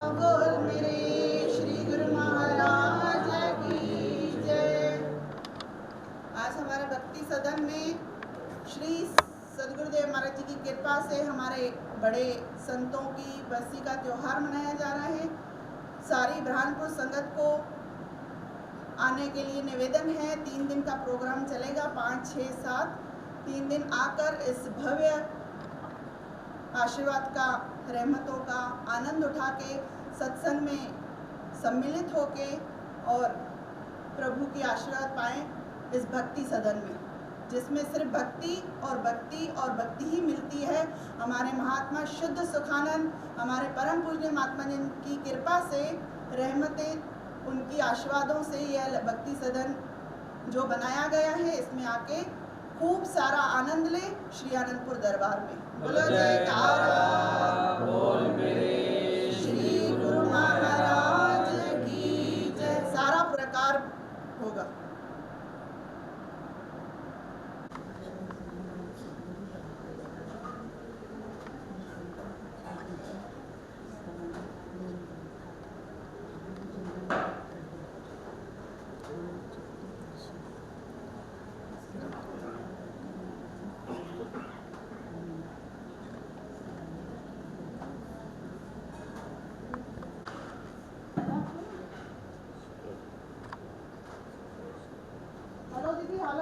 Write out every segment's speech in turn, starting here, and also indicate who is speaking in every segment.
Speaker 1: बोल मेरे श्री गुरु महाराज की जय। आज हमारे भक्ति सदन में श्री सदगुरुदेव महाराज जी की कृपा से हमारे बड़े संतों की बरसी का त्योहार मनाया जा रहा है। सारी ब्रह्मपुर संगत को आने के लिए निवेदन है। 3 दिन का प्रोग्राम चलेगा, 5, 6, 7 3 दिन आकर इस भव्य आशीर्वाद का, रहमतों का आनंद उठा के सत्संग में सम्मिलित होके और प्रभु की आशीर्वाद पाएं इस भक्ति सदन में, जिसमें सिर्फ भक्ति और भक्ति और भक्ति ही मिलती है। हमारे महात्मा शुद्ध सुखानंद, हमारे परम पूज्य महात्मा जी की कृपा से, रहमतें, उनकी आशीर्वादों से यह भक्ति सदन जो बनाया गया है, इसमें आके खूब सारा आनंद ले। श्री आनंदपुर दरबार में बोलो जयकारा, बोल मेरे श्री गुरु महाराज की जय। सारा प्रकार होगा।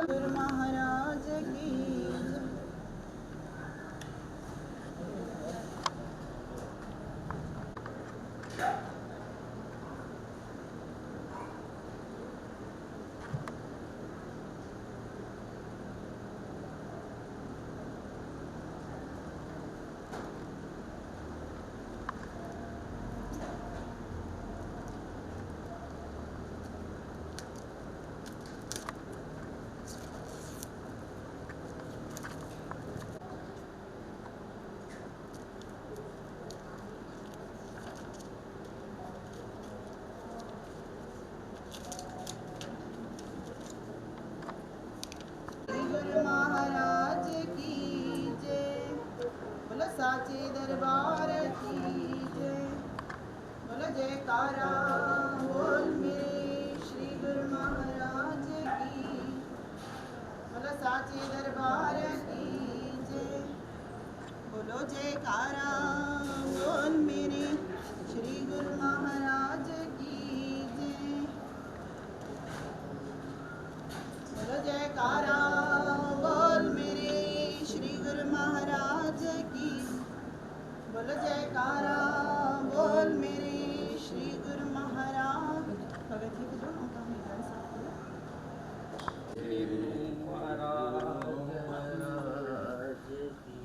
Speaker 1: गुरु महाराज की जय। गुरु महाराज की जय। बोलो साचे दरबार की जय। बोलो जयकारा, बोल मेरे श्री गुरु महाराज की। बोलो साचे दरबार की जय। बोलो जयकारा, बोल मेरे श्री गुरु महाराज की जय। बोलो जयकारा, बोल मेरे श्री गुरु महाराज की। बोलो जयकारा, बोल मेरे श्री गुरु महाराज। भगत जी को दोनों का मिलान साथ में।
Speaker 2: श्री गुरु महाराज की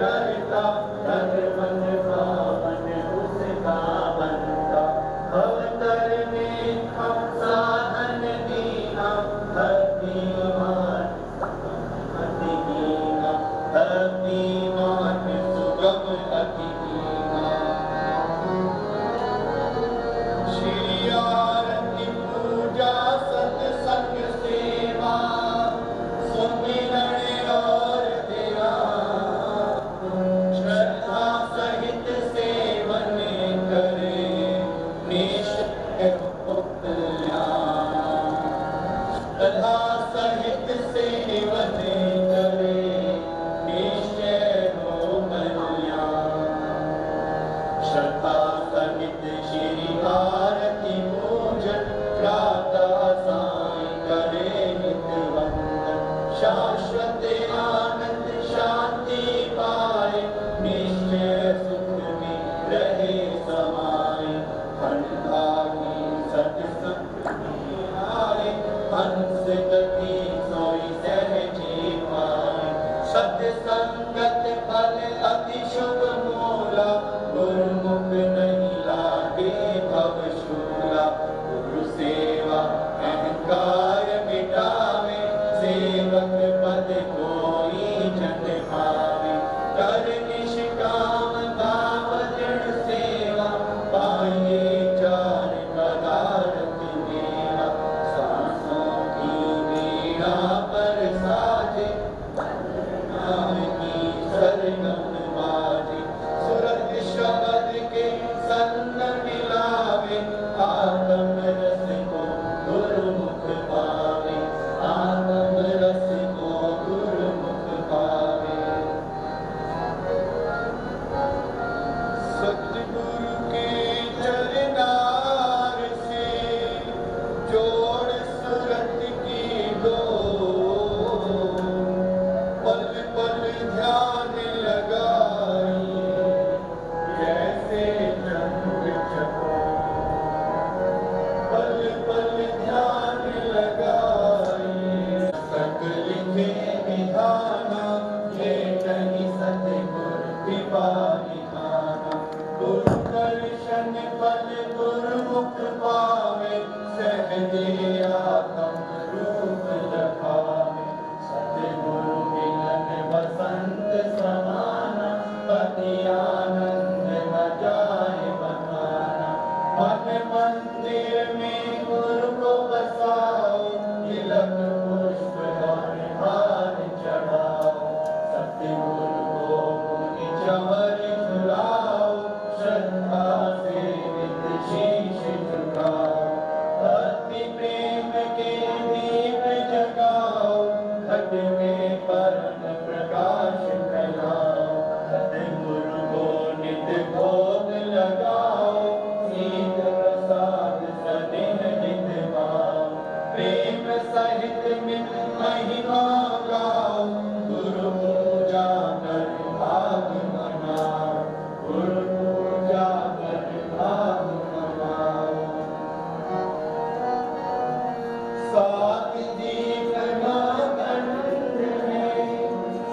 Speaker 2: करता तन मन पावन उसका बनता अवतर में हम साधन दीना भक्तिमान अतिहीना भक्तिमान सुगम अतिहीना श्री आरती पूजा सत्संग सेवा सुमिरन और ध्यान श्रद्धा सहित सेवन करे निश्चय हो कल्याण श्रद्धा सहित सेवन करे निश्चय हो कल्याण श्रद्धा सहित श्री आरती पूजन प्रातः साय करे नित वंदन शाश्वत आनंद शांति पाए निश्चय सुख में रहे समाये हंभागी सत्संग में आए हंस गति सोई सहजे पाए सत्संगत फल अति शुभ मूला गुरुमुख नहीं लागे भव शूला गुरु सेवा अहंकार मिटावे सेवक पद कोई जन पावे कर निष्काम भाव दृढ़ सेवा पाइए चार पदार्थ मेवा सांसों की वीणा पर साजे नाम की सरगम बाजे सुरत शब्द के संग मिलावे आत्म रस को गुरुमुख पावे आत्म रस को गुरुमुख पावे सतगुरु के चरणार से जोड़ सुरत की डोर पल पल ध्यान लगाई जैसे चंद्र चकोर पल पल ध्यान लगाई सकल के विधाना ये नहीं सतगुरु कृपा निधाना गुरु दर्शन पल गुरुमुख पावे सहजे आत्म रूप लखावे सतगुरु मिलन बसंत समाना पति आनंद न जाए बखाना मन मंदिर में गुरु को बसाओ तिलक पुष्प और हार चढ़ाओ सतगुरु को मुनि चवर झुलाओ श्रद्धा से नित शीश झुकाओ भक्ति प्रेम के दीप जगाओ घट में परम प्रकाश फैलाओ सतगुरु को नित भोग लगाओ सीत प्रसाद सदिन नित पाओ प्रेम सहित मित महिमा गाओ गुरु पूजा कर भाग मनाओ गुरु पूजा कर भाग मनाओ सात दीपना कंठ में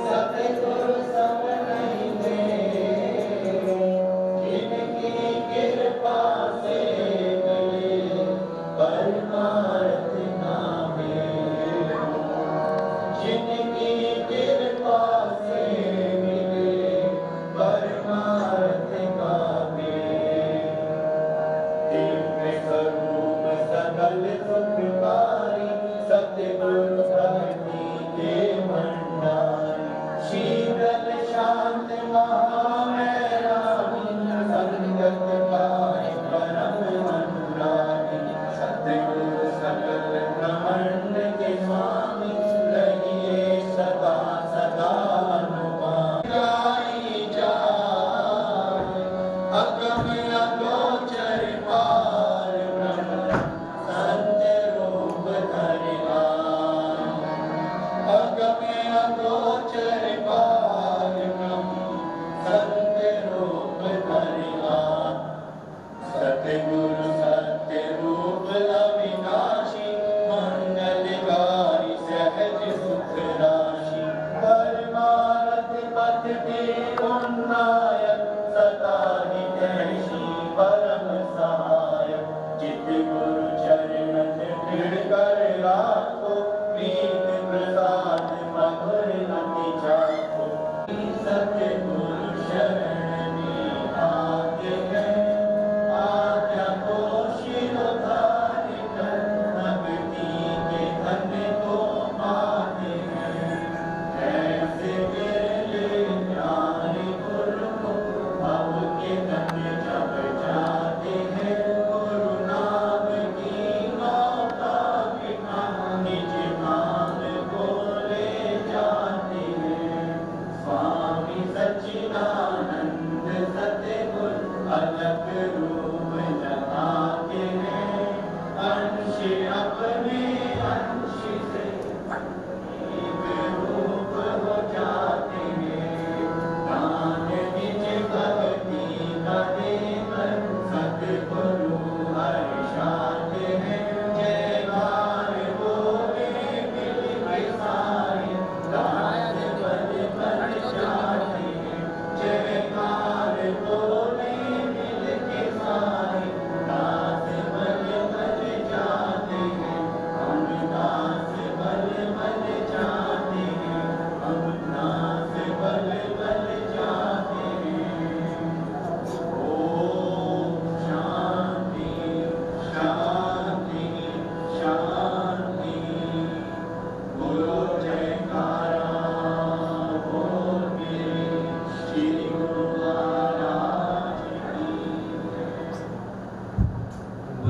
Speaker 2: सतगुरु सब नहीं दे जिनकी कृपा से मिले परमार्थ नामे जिनकी कृपा से मिले परमार्थ नामे दिव्य स्वरूप सकल सुखकारी सतगुरु भक्ति के भंडारी शीतल शांत महामैरानी संगत पाए परम अनुरागी सतगुरु सकल ब्रह्मांड के स्वामी रहिए सदा सदा अनुगामी गाई जाए अगम अगोचर पार ब्रह्म संत रूप धरि आए अगम अगोचर पार ब्रह्म संत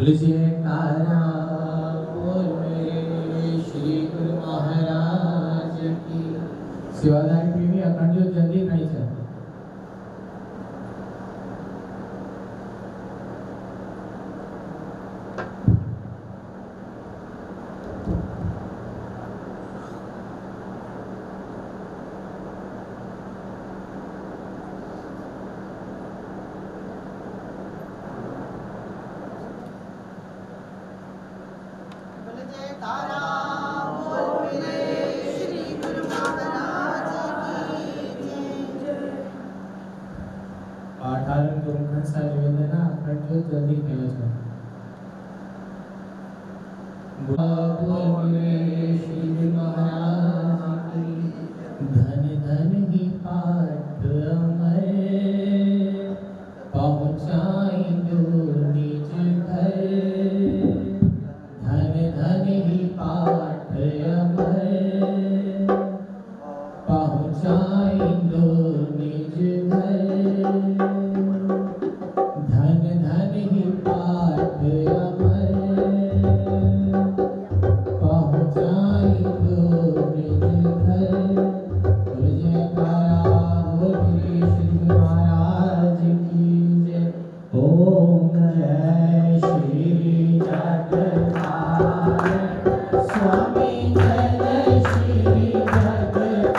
Speaker 3: बोल जयकारा बोल मेरे श्री गुरु महाराज की। सेवादारी प्रेमी अखंड ज्योत जल्दी खड़ी है।
Speaker 1: बोल जयकारा बोल मेरे श्री गुरु महाराज की जय।
Speaker 3: पाठारण गुरुखंड साजवेदना अखंड ज्योत जल्दी खड़ी है। बोल मेरे श्री गुरु महाराज की। धन धन ही पाठ अमर पहुँचाई दूर निज घर। धन धन ही पाठ अमर पहुँचाई दूर निज घर। धन धन ही पाठ अमर पहुँचाई दूर निज घर। बोल जयकारा बोल मेरे श्री महाराज की जय। ओम जय श्री जगन्नाथ स्वामी जय श्री जगन्नाथ।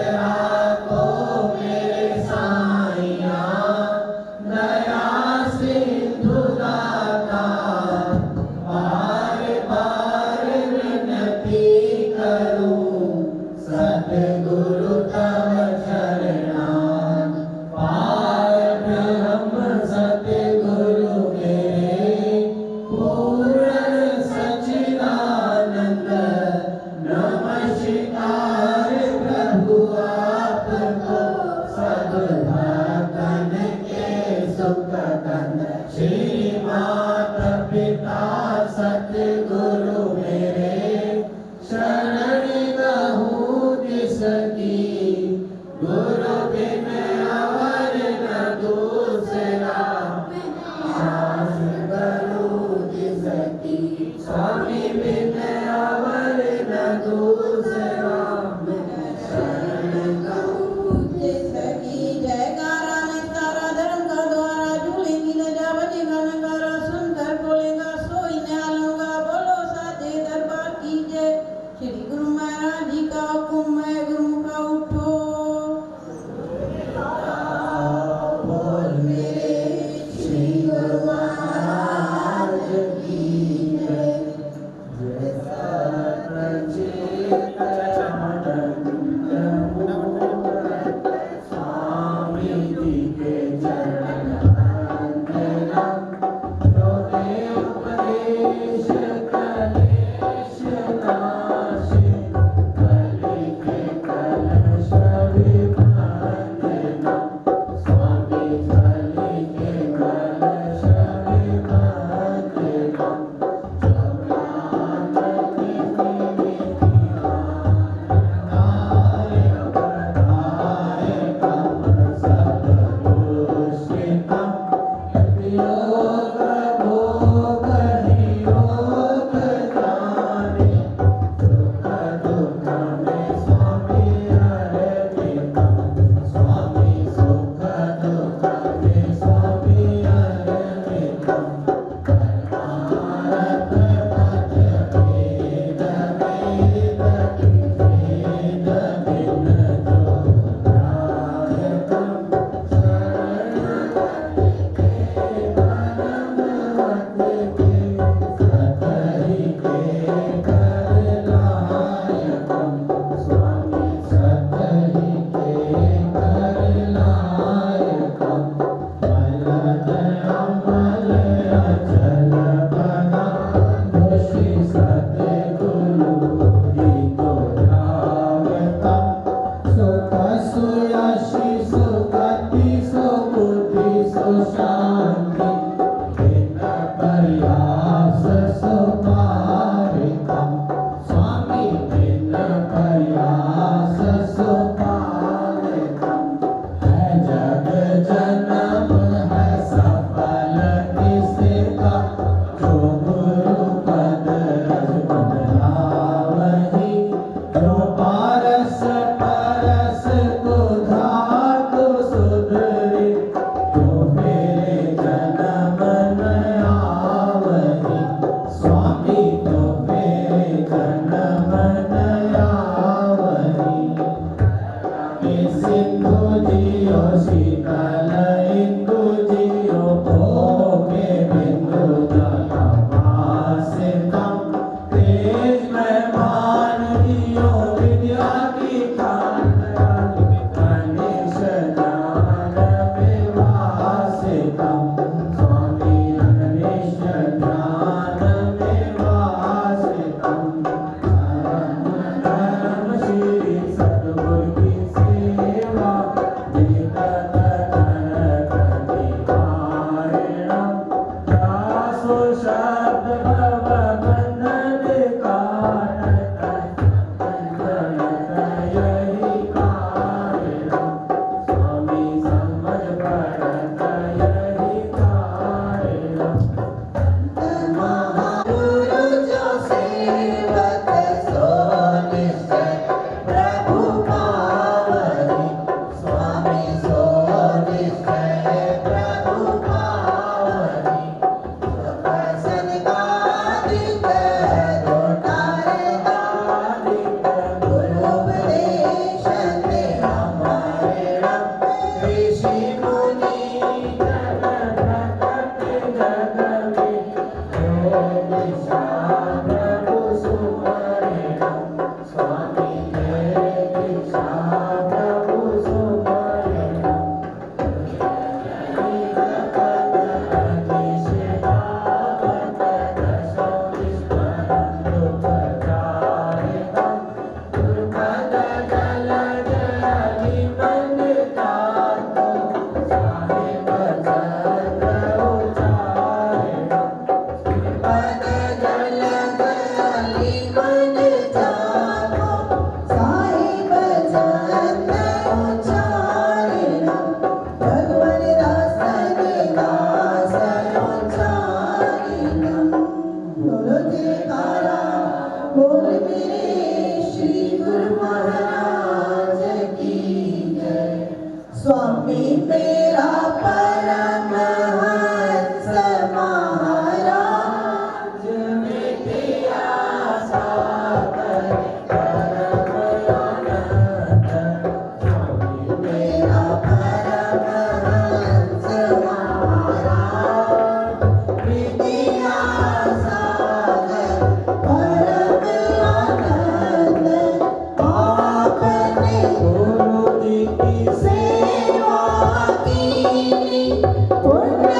Speaker 3: राखो मेरे साईया, दया सिंधु दाता, बार बार विनती करूं, सतगुरु तव चरणान, पार ब्रह्म सतगुरु मेरे, पूर्ण सच्चिदानंद, नमस्कार प्रभु आपको, सब भक्तन के सुख कंद, श्री माता पिता सतगुरु मेरे, शरण गहूँ तिसकी, गुरु बिन अवर न दूसरा, सास करूँ तिसकी, स्वामी बिन अवर न दूसरा, शरण गहूँ तिसकी।
Speaker 4: जयकारा निस्तारा धर्म का द्वारा, झूलेंगी न जा बजेगा नगारा, सुनकर बोलेगा सोई न्यालूंगा, बोलो साचे दरबार की जय। श्री गुरु महाराज जी का हुक्म है, गुरुमुखा उठो।
Speaker 3: बोल मेरे श्री गुरु महाराज की जय। जय सच्चिदानंद स्वामी जी के चरण वंदना, जो दे उपदेश कलेश नाश, कलि के कलश विभंजना, स्वामी कलि के कलश विभंजना,
Speaker 5: स्वामी मेरा परमहंस महाराज विद्या सागर परम आनंद। स्वामी मेरा परमहंस महाराज विद्या सागर परम आनंद। आपने गुरु जी की सेवा की पुण्य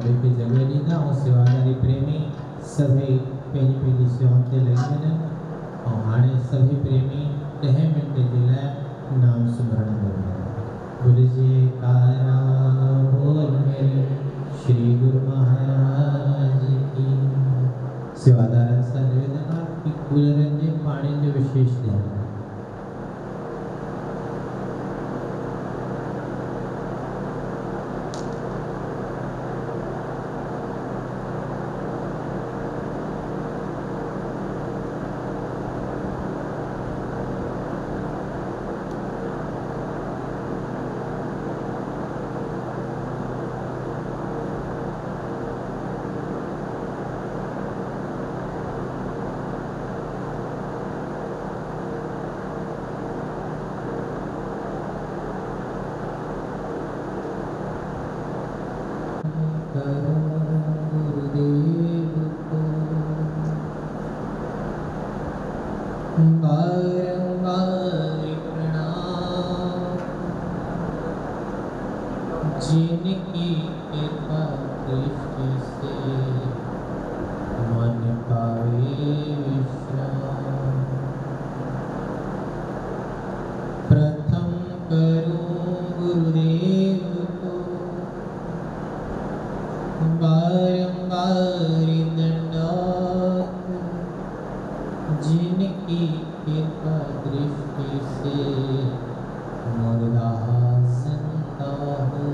Speaker 3: सभी के जगह लीधा और सेवादारी प्रेमी सभी पहली पहली सेवाते लगे ने और हाणे सभी प्रेमी 10 मिनट जे लाइ नाम स्मरण करो। बोले जी कारा बोल मेरे श्री गुरु महाराज की। सेवादार सा निवेदन आपकी कूलरन जे पानी जो विशेष ध्यान। जिनकी कृपा दृष्टि से मन पावे विश्राम। प्रथम करूं गुरुदेव को बारंबार दंडवत, जिनकी कृपा दृष्टि से मुर्दासनता हो।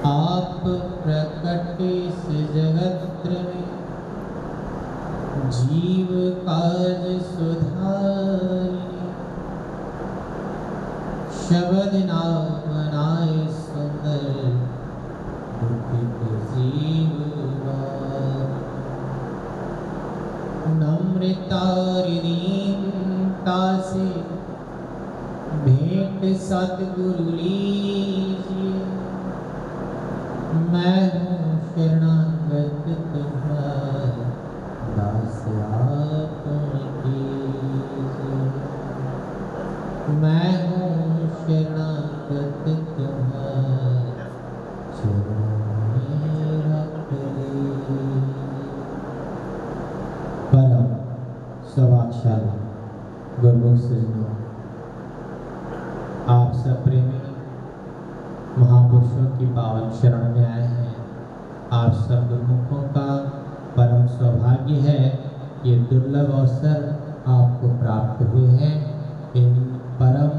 Speaker 3: आप प्रकट इस जगत में जीव काज सुधारिए। शब्द नाम बनाए सुंदर दुखित जीव नम्रता दीनता से भेंट सतगुरु लीजिए। मैं हूँ शरणागत तुम्हारा दास आपन कीजिए। मैं हूँ शरणागत तुम्हारा चरणों में रख लीजिए। परम सौभाग्यशाली गुरुमुख सज्जनों, आप सब प्रेमी महापुरुषों की पावन शरण में आए हैं। आप सब गुरुमुखों का परम सौभाग्य है, ये दुर्लभ अवसर आपको प्राप्त हुए हैं। इन परम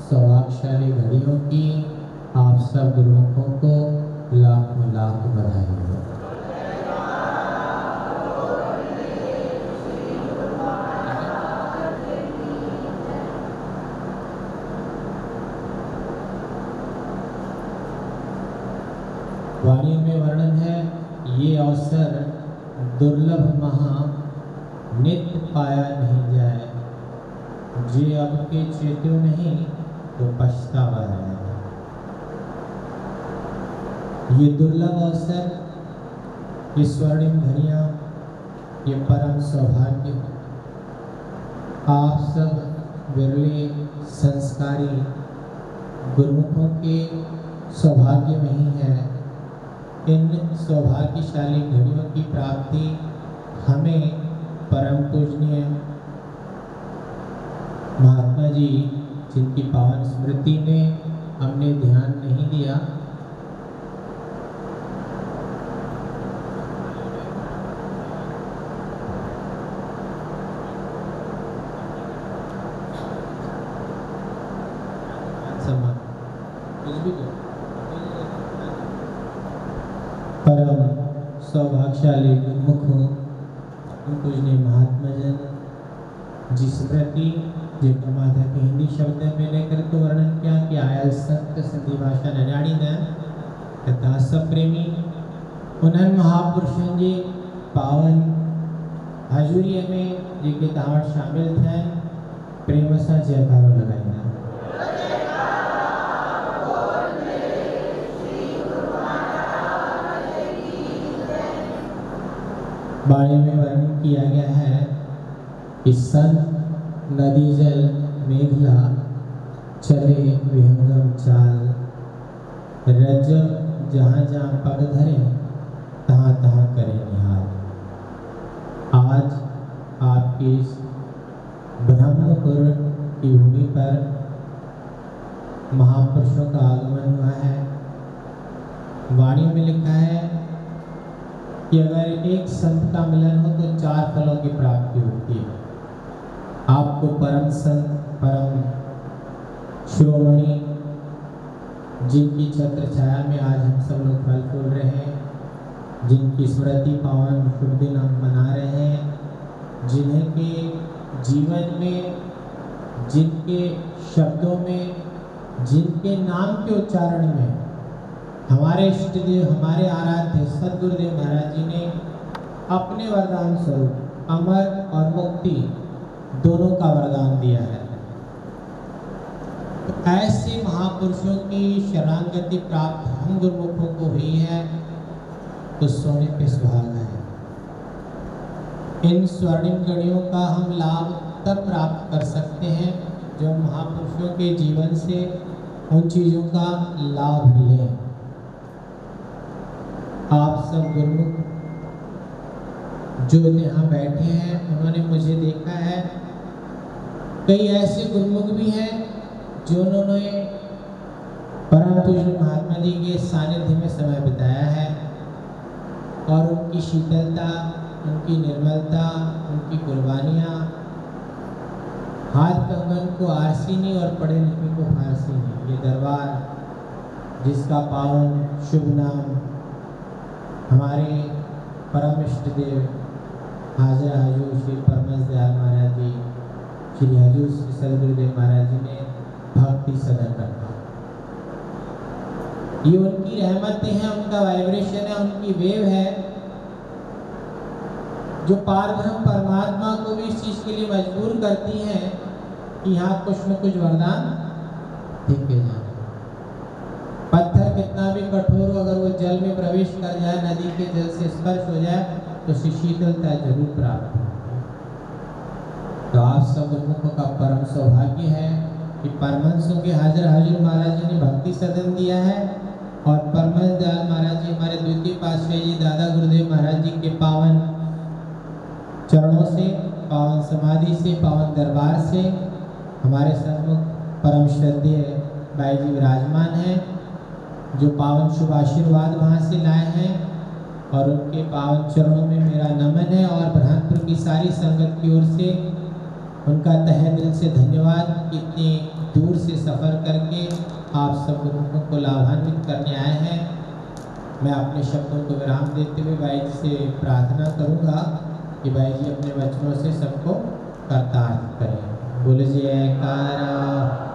Speaker 3: सौभाग्यशाली घड़ियों की आप सब गुरुमुखों को लाखों लाख बधाई हो। वाणी में वर्णन है, ये अवसर दुर्लभ महा नित्य पाया नहीं जाए। जे अब के चेतो नहीं तो पछतावा है। ये दुर्लभ अवसर, ये स्वर्णिम घड़ियां, ये परम सौभाग्य आप सब विरले संस्कारी गुरुमुखों के सौभाग्य में ही है। इन सौभाग्यशाली घड़ियों की प्राप्ति हमें परम पूजनीय महात्मा जी, जिनकी पावन स्मृति में हमने ध्यान नहीं दिया, परम सौभाग्यशाली गुरुमुखों पूजनीय महात्मा जन जी स्मृति जिनका माधा के हिंदी शब्द में लेकर तो वर्णन किया कि आयल संत सिंधी भाषा न जानी न तथा सब प्रेमी उन्हनि महापुरुषों जी पावन हजूरीअ में जेके तव्हां शामिल थियनि, प्रेम सां जयकारो लॻाईंदा। बाणी में वर्णन किया गया है कि संत नदी जल मेघला चले विहंगम चाल, रजब जहाँ जहाँ पग धरें तहाँ तहाँ करें निहाल। आज आपके इस ब्रह्मपुर की भूमि पर महापुरुषों का आगमन हुआ है। वाणी में लिखा है कि अगर एक संत का मिलन हो तो 4 फलों की प्राप्ति होती है। आपको परम संत, परम शिरोमणि, जिनकी छत्र छाया में आज हम सब लोग फल फूल रहे हैं, जिनकी स्मृति पावन शुभ दिन हम मना रहे हैं, जिन्हें के जीवन में, जिनके शब्दों में, जिनके नाम के उच्चारण में हमारे इष्ट देव, हमारे आराध्य सद्गुरुदेव महाराज जी ने अपने वरदान स्वरूप अमर और मुक्ति दोनों का वरदान दिया है। तो ऐसे महापुरुषों की शरणागति प्राप्त हम गुरुमुखों को हुई है तो सोने पे सुहागा है। इन स्वर्णिम घड़ियों का हम लाभ तब प्राप्त कर सकते हैं जब महापुरुषों के जीवन से उन चीज़ों का लाभ लें। आप सब गुरुमुख जो यहाँ बैठे हैं, उन्होंने मुझे देखा है। कई ऐसे गुरुमुख भी हैं जिन्होंने परम पूज्य महात्मा जी के सानिध्य में समय बिताया है और उनकी शीतलता, उनकी निर्मलता, उनकी कुर्बानियाँ हाथ कंगन को आरसी नहीं और पढ़े लिखे को फारसी नहीं। ये दरबार जिसका पावन शुभ नाम हमारे परम इष्ट देव हाजर हजूर श्री परमहंस दयाल महाराज जी, श्री हजूर श्री सद्गुरुदेव महाराज जी ने भक्ति सदन रखा। ये उनकी रहमतें हैं, उनका वाइब्रेशन है, उनकी वेव है जो पारब्रह्म परमात्मा को भी इस चीज के लिए मजबूर करती हैं कि यहाँ कुछ न कुछ वरदान देखे जाए। पत्थर कितना भी कठोर हो, अगर वो जल में प्रवेश कर जाए, नदी के जल से स्पर्श हो जाए तो शीतलता जरूर प्राप्त होती है। तो आप सब गुरुमुखों का परम सौभाग्य है कि परमहंसों के हाजर हाजिर महाराज जी ने भक्ति सदन दिया है और परमहंस दयाल महाराज जी, हमारे द्वितीय पातशाही जी दादा गुरुदेव महाराज जी के पावन चरणों से, पावन समाधि से, पावन दरबार से हमारे सन्मुख परम श्रद्धेय भाई जी विराजमान हैं, जो पावन शुभ आशीर्वाद वहाँ से लाए हैं और उनके पावन चरणों में मेरा नमन है और बुरहानपुर की सारी संगत की ओर से उनका तहे दिल से धन्यवाद। इतनी दूर से सफ़र करके आप सब गुरुमुखों को लाभान्वित करने आए हैं। मैं अपने शब्दों को विराम देते हुए भाई जी से प्रार्थना करूंगा कि भाई जी अपने वचनों से सबको कर्तार्थ करें। बोले जयकारा।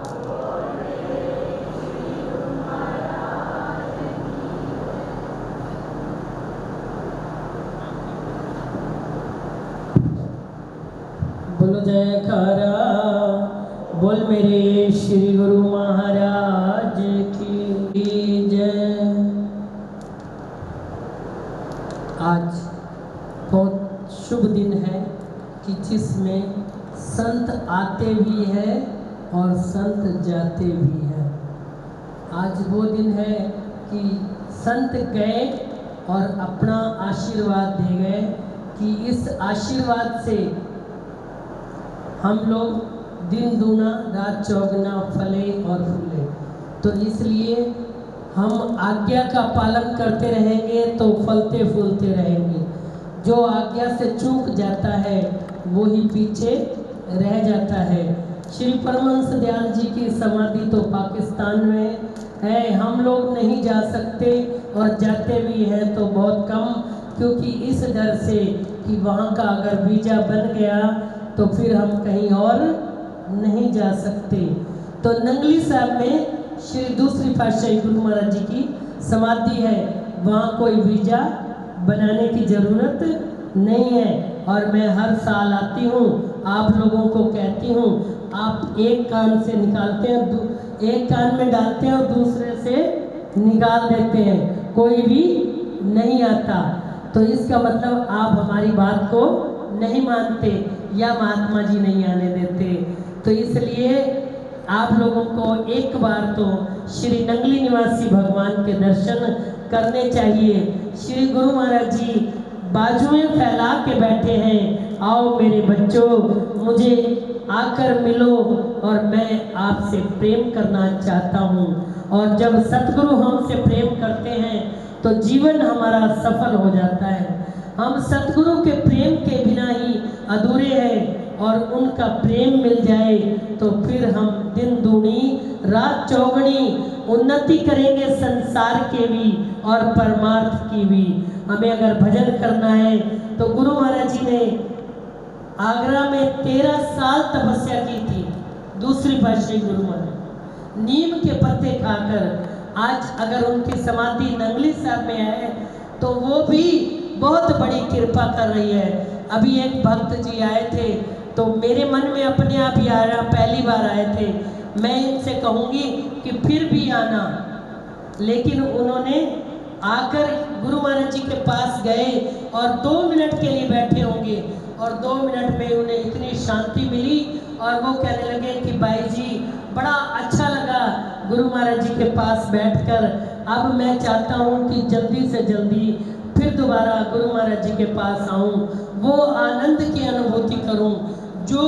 Speaker 5: बोलो जयकारा। बोल मेरे श्री गुरु महाराज की जय। आज बहुत शुभ दिन है कि जिसमें संत आते भी हैं और संत जाते भी हैं। आज वो दिन है कि संत गए और अपना आशीर्वाद दे गए कि इस आशीर्वाद से हम लोग दिन दूना रात चौगुना फले और फूले। तो इसलिए हम आज्ञा का पालन करते रहेंगे तो फलते फूलते रहेंगे। जो आज्ञा से चूक जाता है वो ही पीछे रह जाता है। श्री परमहंस दयाल जी की समाधि तो पाकिस्तान में है, हम लोग नहीं जा सकते और जाते भी हैं तो बहुत कम, क्योंकि इस डर से कि वहाँ का अगर वीज़ा बन गया तो फिर हम कहीं और नहीं जा सकते। तो नंगली साहब में श्री दूसरी पातशाही गुरु महाराज जी की समाधि है, वहाँ कोई वीज़ा बनाने की ज़रूरत नहीं है। और मैं हर साल आती हूँ, आप लोगों को कहती हूँ, आप एक कान से निकालते हैं, एक कान में डालते हैं और दूसरे से निकाल देते हैं, कोई भी नहीं आता। तो इसका मतलब आप हमारी बात को नहीं मानते या महात्मा जी नहीं आने देते। तो इसलिए आप लोगों को एक बार तो श्री नंगली निवासी भगवान के दर्शन करने चाहिए। श्री गुरु महाराज जी बाजुएं फैला के बैठे हैं, आओ मेरे बच्चों मुझे आकर मिलो और मैं आपसे प्रेम करना चाहता हूँ। और जब सतगुरु हमसे प्रेम करते हैं तो जीवन हमारा सफल हो जाता है। हम सतगुरु के प्रेम के बिना ही अधूरे हैं और उनका प्रेम मिल जाए तो फिर हम दिन दूनी रात चौगुनी उन्नति करेंगे संसार के भी और परमार्थ की भी। हमें अगर भजन करना है तो गुरु महाराज जी ने आगरा में 13 साल तपस्या की थी। दूसरी पातशाही गुरु महाराज नीम के पत्ते खाकर, आज अगर उनकी समाधि नंगली साहब में है तो वो भी बहुत बड़ी कृपा कर रही है। अभी एक भक्त जी आए थे तो मेरे मन में अपने आप ही आ रहा, पहली बार आए थे, मैं इनसे कहूँगी कि फिर भी आना, लेकिन उन्होंने आकर गुरु महाराज जी के पास गए और 2 मिनट के लिए बैठे होंगे और 2 मिनट में उन्हें इतनी शांति मिली और वो कहने लगे कि भाई जी बड़ा अच्छा लगा गुरु महाराज जी के पास बैठकर, अब मैं चाहता हूँ कि जल्दी से जल्दी फिर दोबारा गुरु महाराज जी के पास आऊँ, वो आनंद की अनुभूति करूँ जो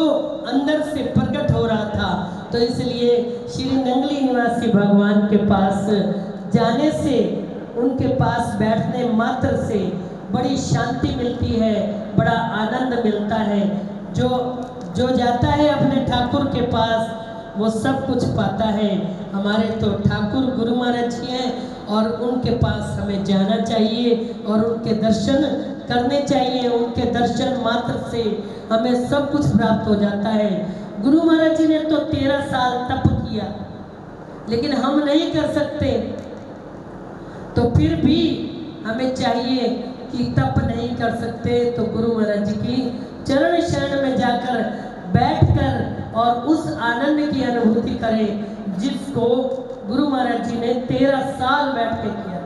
Speaker 5: अंदर से प्रकट हो रहा था। तो इसलिए श्री नंगली निवासी भगवान के पास जाने से, उनके पास बैठने मात्र से बड़ी शांति मिलती है, बड़ा आनंद मिलता है। जो जाता है अपने ठाकुर के पास वो सब कुछ पाता है। हमारे तो ठाकुर गुरु महाराज जी हैं और उनके पास हमें जाना चाहिए और उनके दर्शन करने चाहिए। उनके दर्शन मात्र से हमें सब कुछ प्राप्त हो जाता है। गुरु महाराज जी ने तो 13 साल तप किया, लेकिन हम नहीं कर सकते, तो फिर भी हमें चाहिए कि तप नहीं कर सकते तो गुरु महाराज जी की चरण शरण में जाकर बैठकर और उस आनंद की अनुभूति करें जिसको गुरु महाराज जी ने 13 साल बैठ के किया।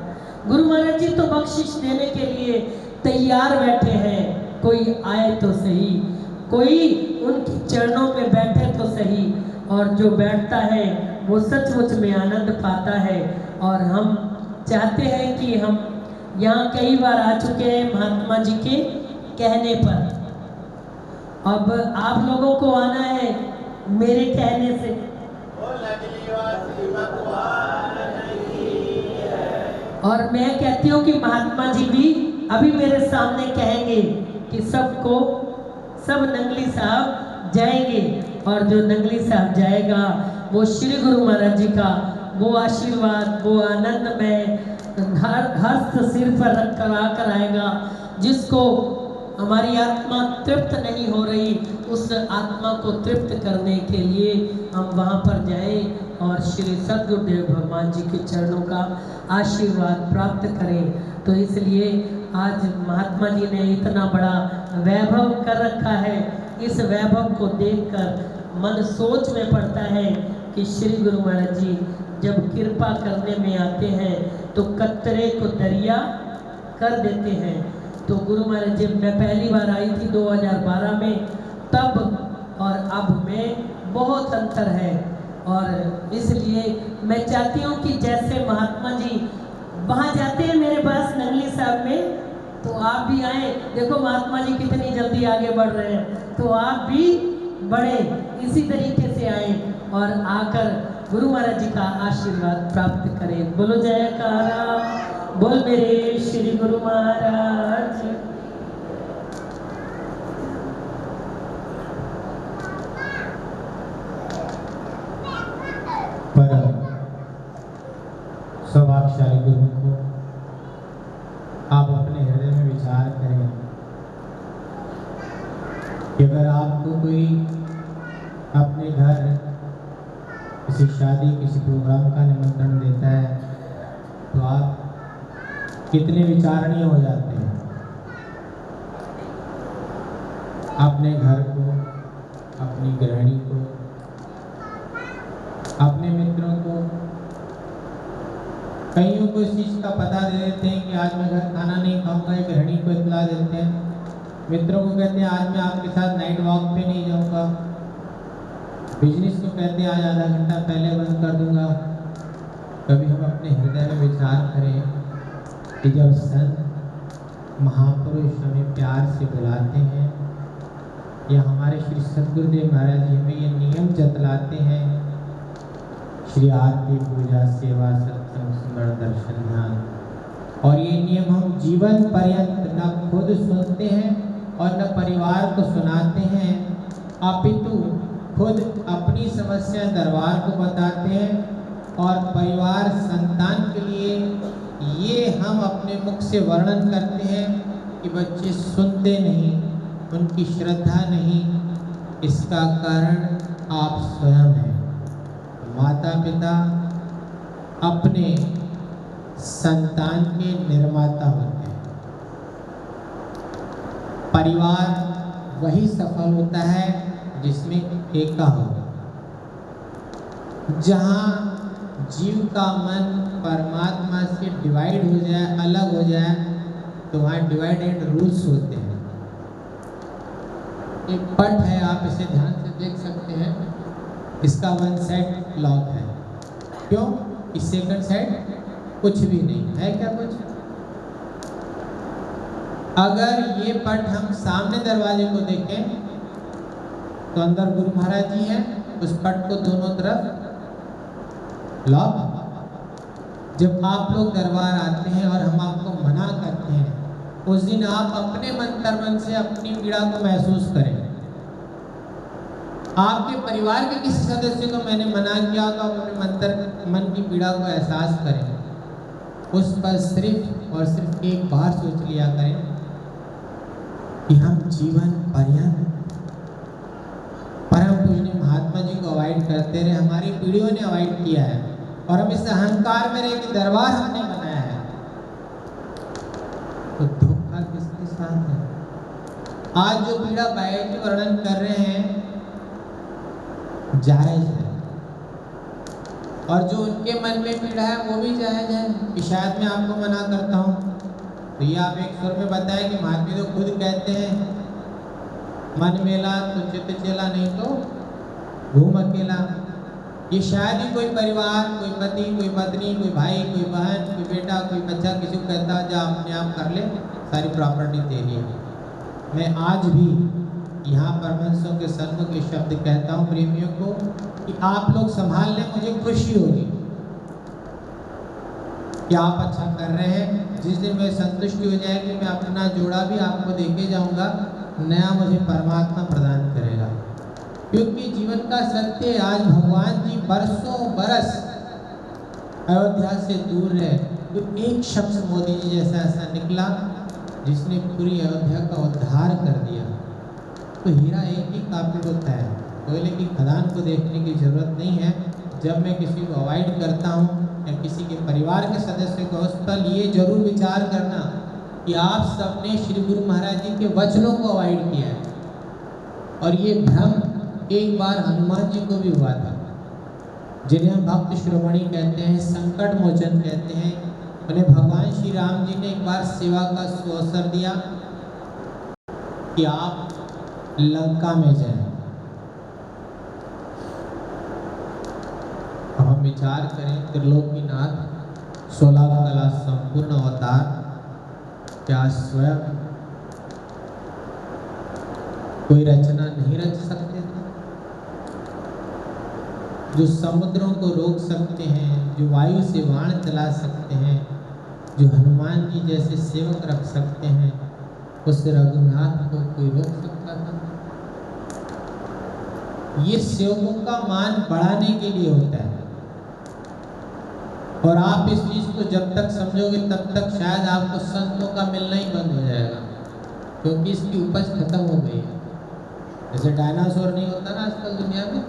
Speaker 5: गुरु महाराज जी तो बख्शिश देने के लिए तैयार बैठे हैं, कोई आए तो सही, कोई उनके चरणों में बैठे तो सही, और जो बैठता है वो सचमुच में आनंद पाता है। और हम चाहते हैं कि हम यहाँ कई बार आ चुके हैं महात्मा जी के कहने पर, अब आप लोगों को आना है मेरे कहने से। और मैं कहती हूँ कि महात्मा जी भी अभी मेरे सामने कहेंगे कि सबको सब नंगली साहब जाएंगे, और जो नंगली साहब जाएगा वो श्री गुरु महाराज जी का वो आशीर्वाद, वो आनंद में हस्त सिर पर रख कर आकर आएगा। जिसको हमारी आत्मा तृप्त नहीं हो रही, उस आत्मा को तृप्त करने के लिए हम वहाँ पर जाएं और श्री सद्गुरुदेव भगवान जी के चरणों का आशीर्वाद प्राप्त करें। तो इसलिए आज महात्मा जी ने इतना बड़ा वैभव कर रखा है। इस वैभव को देखकर मन सोच में पड़ता है कि श्री गुरु महाराज जी जब कृपा करने में आते हैं तो कतरे को दरिया कर देते हैं। तो गुरु महाराज जी, मैं पहली बार आई थी 2012 में, तब और अब में बहुत अंतर है। और इसलिए मैं चाहती हूँ कि जैसे महात्मा जी वहाँ जाते हैं मेरे पास नंगली साहब में, तो आप भी आए। देखो महात्मा जी कितनी जल्दी आगे बढ़ रहे हैं, तो आप भी बढ़े, इसी तरीके से आए और आकर गुरु महाराज जी का आशीर्वाद प्राप्त करें। बोलो जयकारा, बोल मेरे श्री गुरु महाराज।
Speaker 3: परम सौभाग्यशाली गुरु को आप अपने हृदय में विचार करें कि अगर आपको कोई अपने घर किसी शादी, किसी प्रोग्राम का निमंत्रण देता है तो आप कितने विचारणीय हो जाते हैं। अपने घर को, अपनी गृहिणी को, अपने मित्रों को, कईयों को इस चीज़ का पता दे देते हैं कि आज मैं घर खाना नहीं खाऊंगा, एक गृहिणी को इतला देते हैं। मित्रों को कहते हैं आज मैं आपके साथ नाइट वॉक पे नहीं जाऊंगा। बिजनेस को कहते हैं आज आधा घंटा पहले बंद कर दूंगा। कभी हम अपने हृदय में विचार करें कि जब संत महापुरुष हमें प्यार से बुलाते हैं या हमारे श्री सद्गुरुदेव महाराज जी हमें ये नियम जतलाते हैं, श्री आरती पूजा सेवा सत्संग स्मरण दर्शन ध्यान, और ये नियम हम जीवन पर्यंत न खुद सुनते हैं और न परिवार को सुनाते हैं, अपितु खुद अपनी समस्या दरबार को बताते हैं और परिवार संतान के लिए ये हम अपने मुख से वर्णन करते हैं कि बच्चे सुनते नहीं, उनकी श्रद्धा नहीं। इसका कारण आप स्वयं हैं। माता पिता अपने संतान के निर्माता होते हैं। परिवार वही सफल होता है जिसमें एका हो। जहाँ जीव का मन परमात्मा से डिवाइड हो जाए, अलग हो जाए, तो वहाँ डिवाइड एंड रूल्स होते हैं। एक पट है, आप इसे ध्यान से देख सकते हैं, इसका वन साइड लॉक है। क्यों? इस सेकंड साइड कुछ भी नहीं है। क्या कुछ? अगर ये पट हम सामने दरवाजे को देखें तो अंदर गुरु महाराज जी हैं, उस पट को दोनों तरफ लॉक। जब आप लोग दरबार आते हैं और हम आपको मना करते हैं, उस दिन आप अपने मन से अपनी पीड़ा को महसूस करें। आपके परिवार के किसी सदस्य को मैंने मना किया तो आप अपने मन की पीड़ा को एहसास करें। उस पर सिर्फ और सिर्फ एक बार सोच लिया करें कि हम जीवन पर्यंत परम पूजनीय महात्मा जी को अवॉइड करते रहे। हमारी पीढ़ियों ने अवॉइड किया है और हम इस अहंकार में रहे कि दरबार हमने बनाया है। तो धोखा किसके साथ है? आज जो पीड़ा बाबा जी वर्णन कर रहे हैं जायज है, और जो उनके मन में पीड़ा है वो भी जायज है कि शायद मैं आपको मना करता हूँ। तो ये आप एक स्वर में बताएं कि महात्मा तो खुद कहते हैं मन मेला तो चित्त चेला, नहीं तो घूम अकेला। ये शायद ही कोई परिवार, कोई पति, कोई पत्नी, कोई भाई, कोई बहन, कोई बेटा, कोई बच्चा किसी को कहता है जा अपने आप कर ले, सारी प्रॉपर्टी तेरी है। मैं आज भी यहाँ परमहंसों के सन्मुख ये शब्द कहता हूँ प्रेमियों को कि आप लोग संभाल लें, मुझे खुशी होगी कि आप अच्छा कर रहे हैं। जिस दिन मैं संतुष्टि हो जाएगी, मैं अपना जोड़ा भी आपको देके जाऊंगा, नया मुझे परमात्मा प्रदान करेगा। क्योंकि जीवन का सत्य आज भगवान जी बरसों बरस अयोध्या से दूर है, तो एक शख्स मोदी जी जैसा ऐसा निकला जिसने पूरी अयोध्या का उद्धार कर दिया। तो हीरा एक ही काबिल होता है, कोयले की खदान को देखने की जरूरत नहीं है। जब मैं किसी को अवॉइड करता हूँ या किसी के परिवार के सदस्य को, उस पर ये जरूर विचार करना कि आप सबने श्री गुरु महाराज जी के वचनों को अवॉइड किया है। और ये भ्रम एक बार हनुमान जी को भी हुआ था, जिन्हें हम भक्त शिरोमणि कहते हैं, संकट मोचन कहते हैं। उन्हें भगवान श्री राम जी ने एक बार सेवा का सुअवसर दिया कि आप लंका में जाएं। अब हम विचार करें, त्रिलोकीनाथ 16 कला संपूर्ण अवतार क्या स्वयं कोई रचना नहीं रच सकते थे? जो समुद्रों को रोक सकते हैं, जो वायु से बाण चला सकते हैं, जो हनुमान जी जैसे सेवक रख सकते हैं, उस रघुनाथ को कोई रोक सकता था? ये सेवकों का मान बढ़ाने के लिए होता है। और आप इस चीज को जब तक समझोगे तब तक शायद आपको संतों का मिलना ही बंद हो जाएगा, क्योंकि इसकी उपज खत्म हो गई है। जैसे डायनासोर नहीं होता ना आजकल दुनिया में,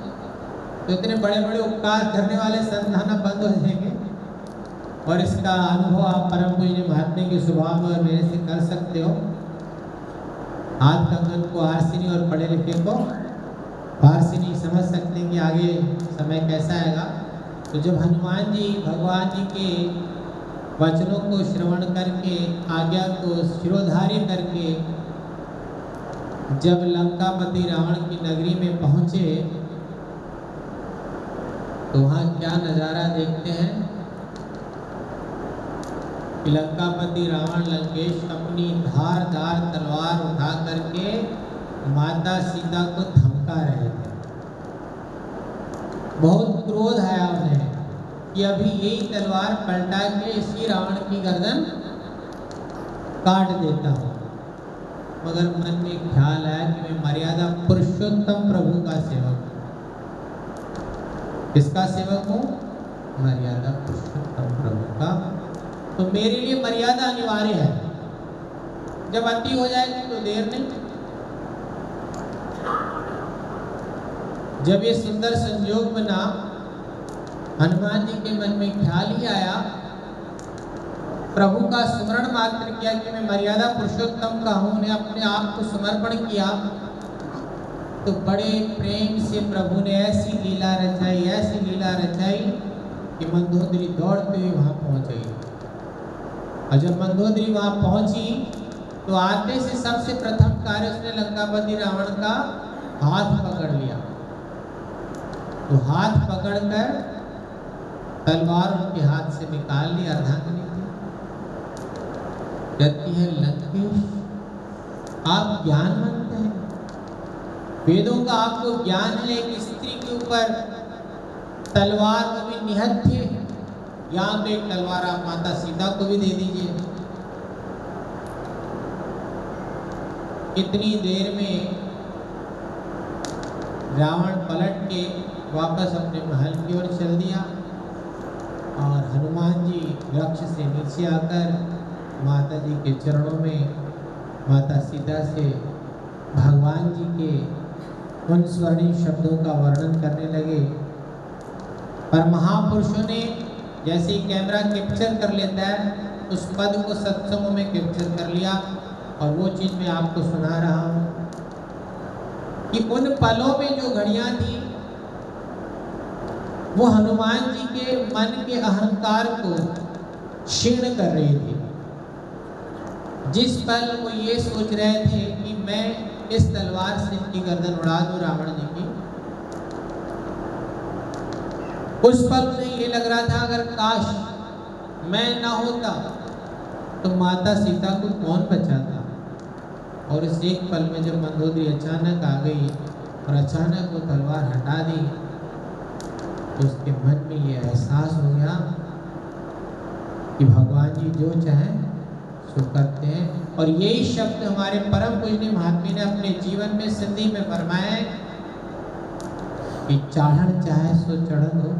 Speaker 3: तो इतने बड़े बड़े उपकार करने वाले संत आना बंद हो जाएंगे। और इसका अनुभव आप परम पूज्य महात्मा के स्वभाव में और मेरे से कर सकते हो। हाथ कंगन को आरसी नहीं और पढ़े लिखे को फारसी नहीं समझ सकते कि आगे समय कैसा आएगा। तो जब हनुमान जी भगवान जी के वचनों को श्रवण करके, आज्ञा को शिरोधार्य करके जब लंकापति रावण की नगरी में पहुँचे, तो वहाँ क्या नज़ारा देखते हैं कि लंकापति रावण लंकेश अपनी धारदार तलवार उठा करके माता सीता को धमका रहे थे। बहुत क्रोध आया उन्हें कि अभी यही तलवार पलटा के इसी रावण की गर्दन काट देता हूँ। मगर मन में ख्याल आया कि मैं मर्यादा पुरुषोत्तम प्रभु का सेवक हूँ। किसका सेवक हूँ? मर्यादा पुरुषोत्तम प्रभु का। तो मेरे लिए मर्यादा अनिवार्य है। जब अति हो जाएगी तो देर नहीं। जब ये सुंदर संयोग बना, हनुमान जी के मन में ख्याल ही आया, प्रभु का स्मरण मात्र किया कि मैं मर्यादा पुरुषोत्तम का हूँ, उन्हें अपने आप को समर्पण किया, तो बड़े प्रेम से प्रभु ने ऐसी लीला रचाई कि मंदोदरी दौड़ते हुए वहाँ पहुँच गई। और जब मंदोदरी वहाँ पहुँची तो आते से सबसे प्रथम कार्य उसने लंकापति रावण का हाथ पकड़ लिया। तो हाथ पकड़कर तलवार उनके हाथ से निकाल ली। अर्धांगिनी थी, कहती है लंकेश आप ज्ञानवंत हैं, वेदों का आपको ज्ञान है, एक स्त्री के ऊपर तलवार को भी निहत थे, यहाँ तो एक तलवार आप माता सीता को भी दे दीजिए। इतनी देर में रावण पलट के वापस अपने महल की ओर चल दिया और हनुमान जी वृक्ष से नीचे आकर माता जी के चरणों में माता सीता से भगवान जी के उन स्वर्णिम शब्दों का वर्णन करने लगे। पर महापुरुषों ने जैसे ही कैमरा कैप्चर कर लेता है, उस पद को सत्संगों में कैप्चर कर लिया। और वो चीज़ मैं आपको सुना रहा हूँ कि उन पलों में जो घड़ियाँ थी वो हनुमान जी के मन के अहंकार को क्षीण कर रही थी। जिस पल वो ये सोच रहे थे कि मैं इस तलवार से इनकी गर्दन उड़ा दूं रावण जी की, उस पल उन्हें ये लग रहा था अगर काश मैं ना होता तो माता सीता को कौन बचाता। और इस एक पल में जब मंदोदरी अचानक आ गई और अचानक वो तलवार हटा दी, तो उसके मन में ये एहसास हो गया कि भगवान जी जो चाहें सो करते हैं। और यही शब्द हमारे परम पूजनीय महात्मा ने अपने जीवन में सिंधी में फरमाया है कि चाढ़ण चाहे सो चढ़न दो,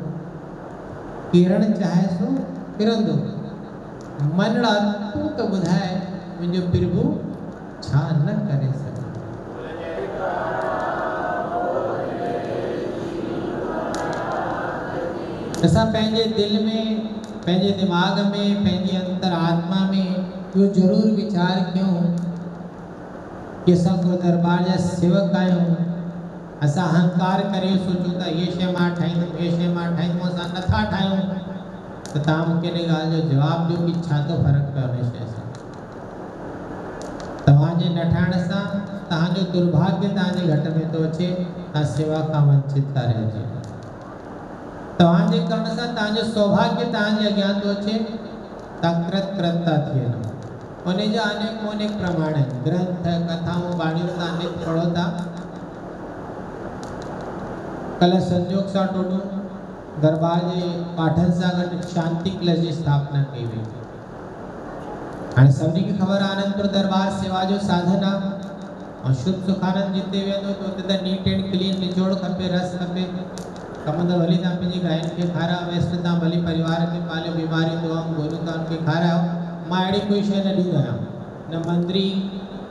Speaker 3: किरण चाहे सो किरण दो, मनड़ा तू तो बुधाए मुझे प्रभु छा न करे सके। ऐसा पंहिंजे दिल में, पंहिंजे दिमाग में, पंहिंजे अंतर आत्मा में यो जरूर विचार क्यों कि असां गुरु दरबार जा सेवक आहियूं। असां अहंकार करे सोचूं था ये शइ मां ठाहींदुमि, ये शइ मां ठाहींदुमि, असां नथा ठाहियूं। त तव्हां मूंखे इन ॻाल्हि जो जवाबु ॾियो कि छा थो फ़र्क़ु पए उन शइ सां। तव्हांजे न ठाहिण सां तव्हांजो दुर्भाग्य तव्हांजे घट में थो अचे, तव्हां सेवा खां वंचित था रहिजे। तव्हांजे करण सां तव्हांजो सौभाग्य तव्हांजे अॻियां थो अचे, तव्हां कृत था थी वञो। उन जा अनेक प्रमाण आहिनि, ग्रंथ कथाऊं बाणियूं तव्हां नित पढ़ो था। कल्ह संजोग सां टोडू दरबार जे पाठन सां गॾु शांति कलश जी स्थापना कई वई। हाणे सभिनी खे ख़बर आहे आनंदपुर दरबार सेवा जो साधन आहे और शुभ सुखानंद जिते वेंदो तो उते त नीट एंड क्लीन निचोड़ खपे, रस खपे। कमंदर भली तव्हां पंहिंजी गायन खे खारायो, वैष्णो तव्हां भली परिवार खे पालियो, बीमारियूं दवाऊं गोरियूं तव्हां उनखे खारायो। मां अहिड़ी कोई शइ न ॾींदो आहियां, न मंदरी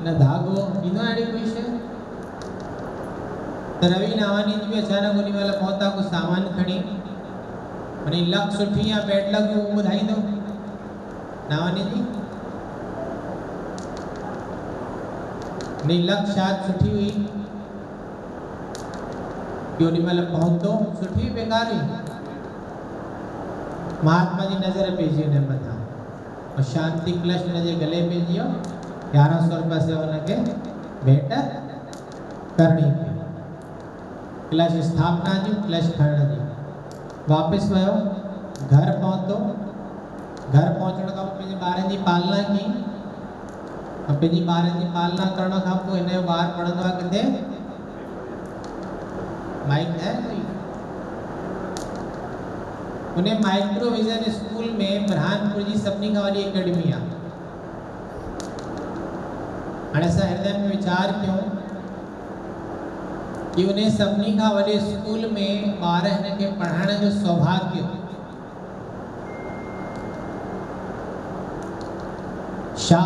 Speaker 3: न धागो ॾींदो आहियां अहिड़ी कोई शइ। त रवि नावानी जी बि अचानक उन महिल पहुता कुझु सामान खणी, वञी लक सुठी या बैड लक उहो ॿुधाईंदो नावानी जी। नहीं लक शायद सुठी हुई कि उन महिल पहुतो, सुठी बेकार हुई। महात्मा जी नज़र पइजी हुन मथां और शांति कलश हुनजे गले पइजी वियो। 1100 रुपया से हुनखे भेंट करणी पई। कलश स्थापना जी, कलश खणण जी। वापस वयो घर पहुतो। घर पहुचण खां पोइ पंहिंजे ॿारनि जी पालना की। पंहिंजी ॿारनि जी पालना करण खां पोइ हिन जो ॿारु पढ़ंदो आहे किथे? माइक है कोई? उन माइक्रो विजन स्कूल में बुरहानपुर जी सभिनी खां वॾी एकेडमी आहे। हाणे असां हृदय में वीचार कयूं कि उन सभिनी खां वॾे स्कूल में ॿार हिन खे पढ़ाइण जो सौभाग्य छा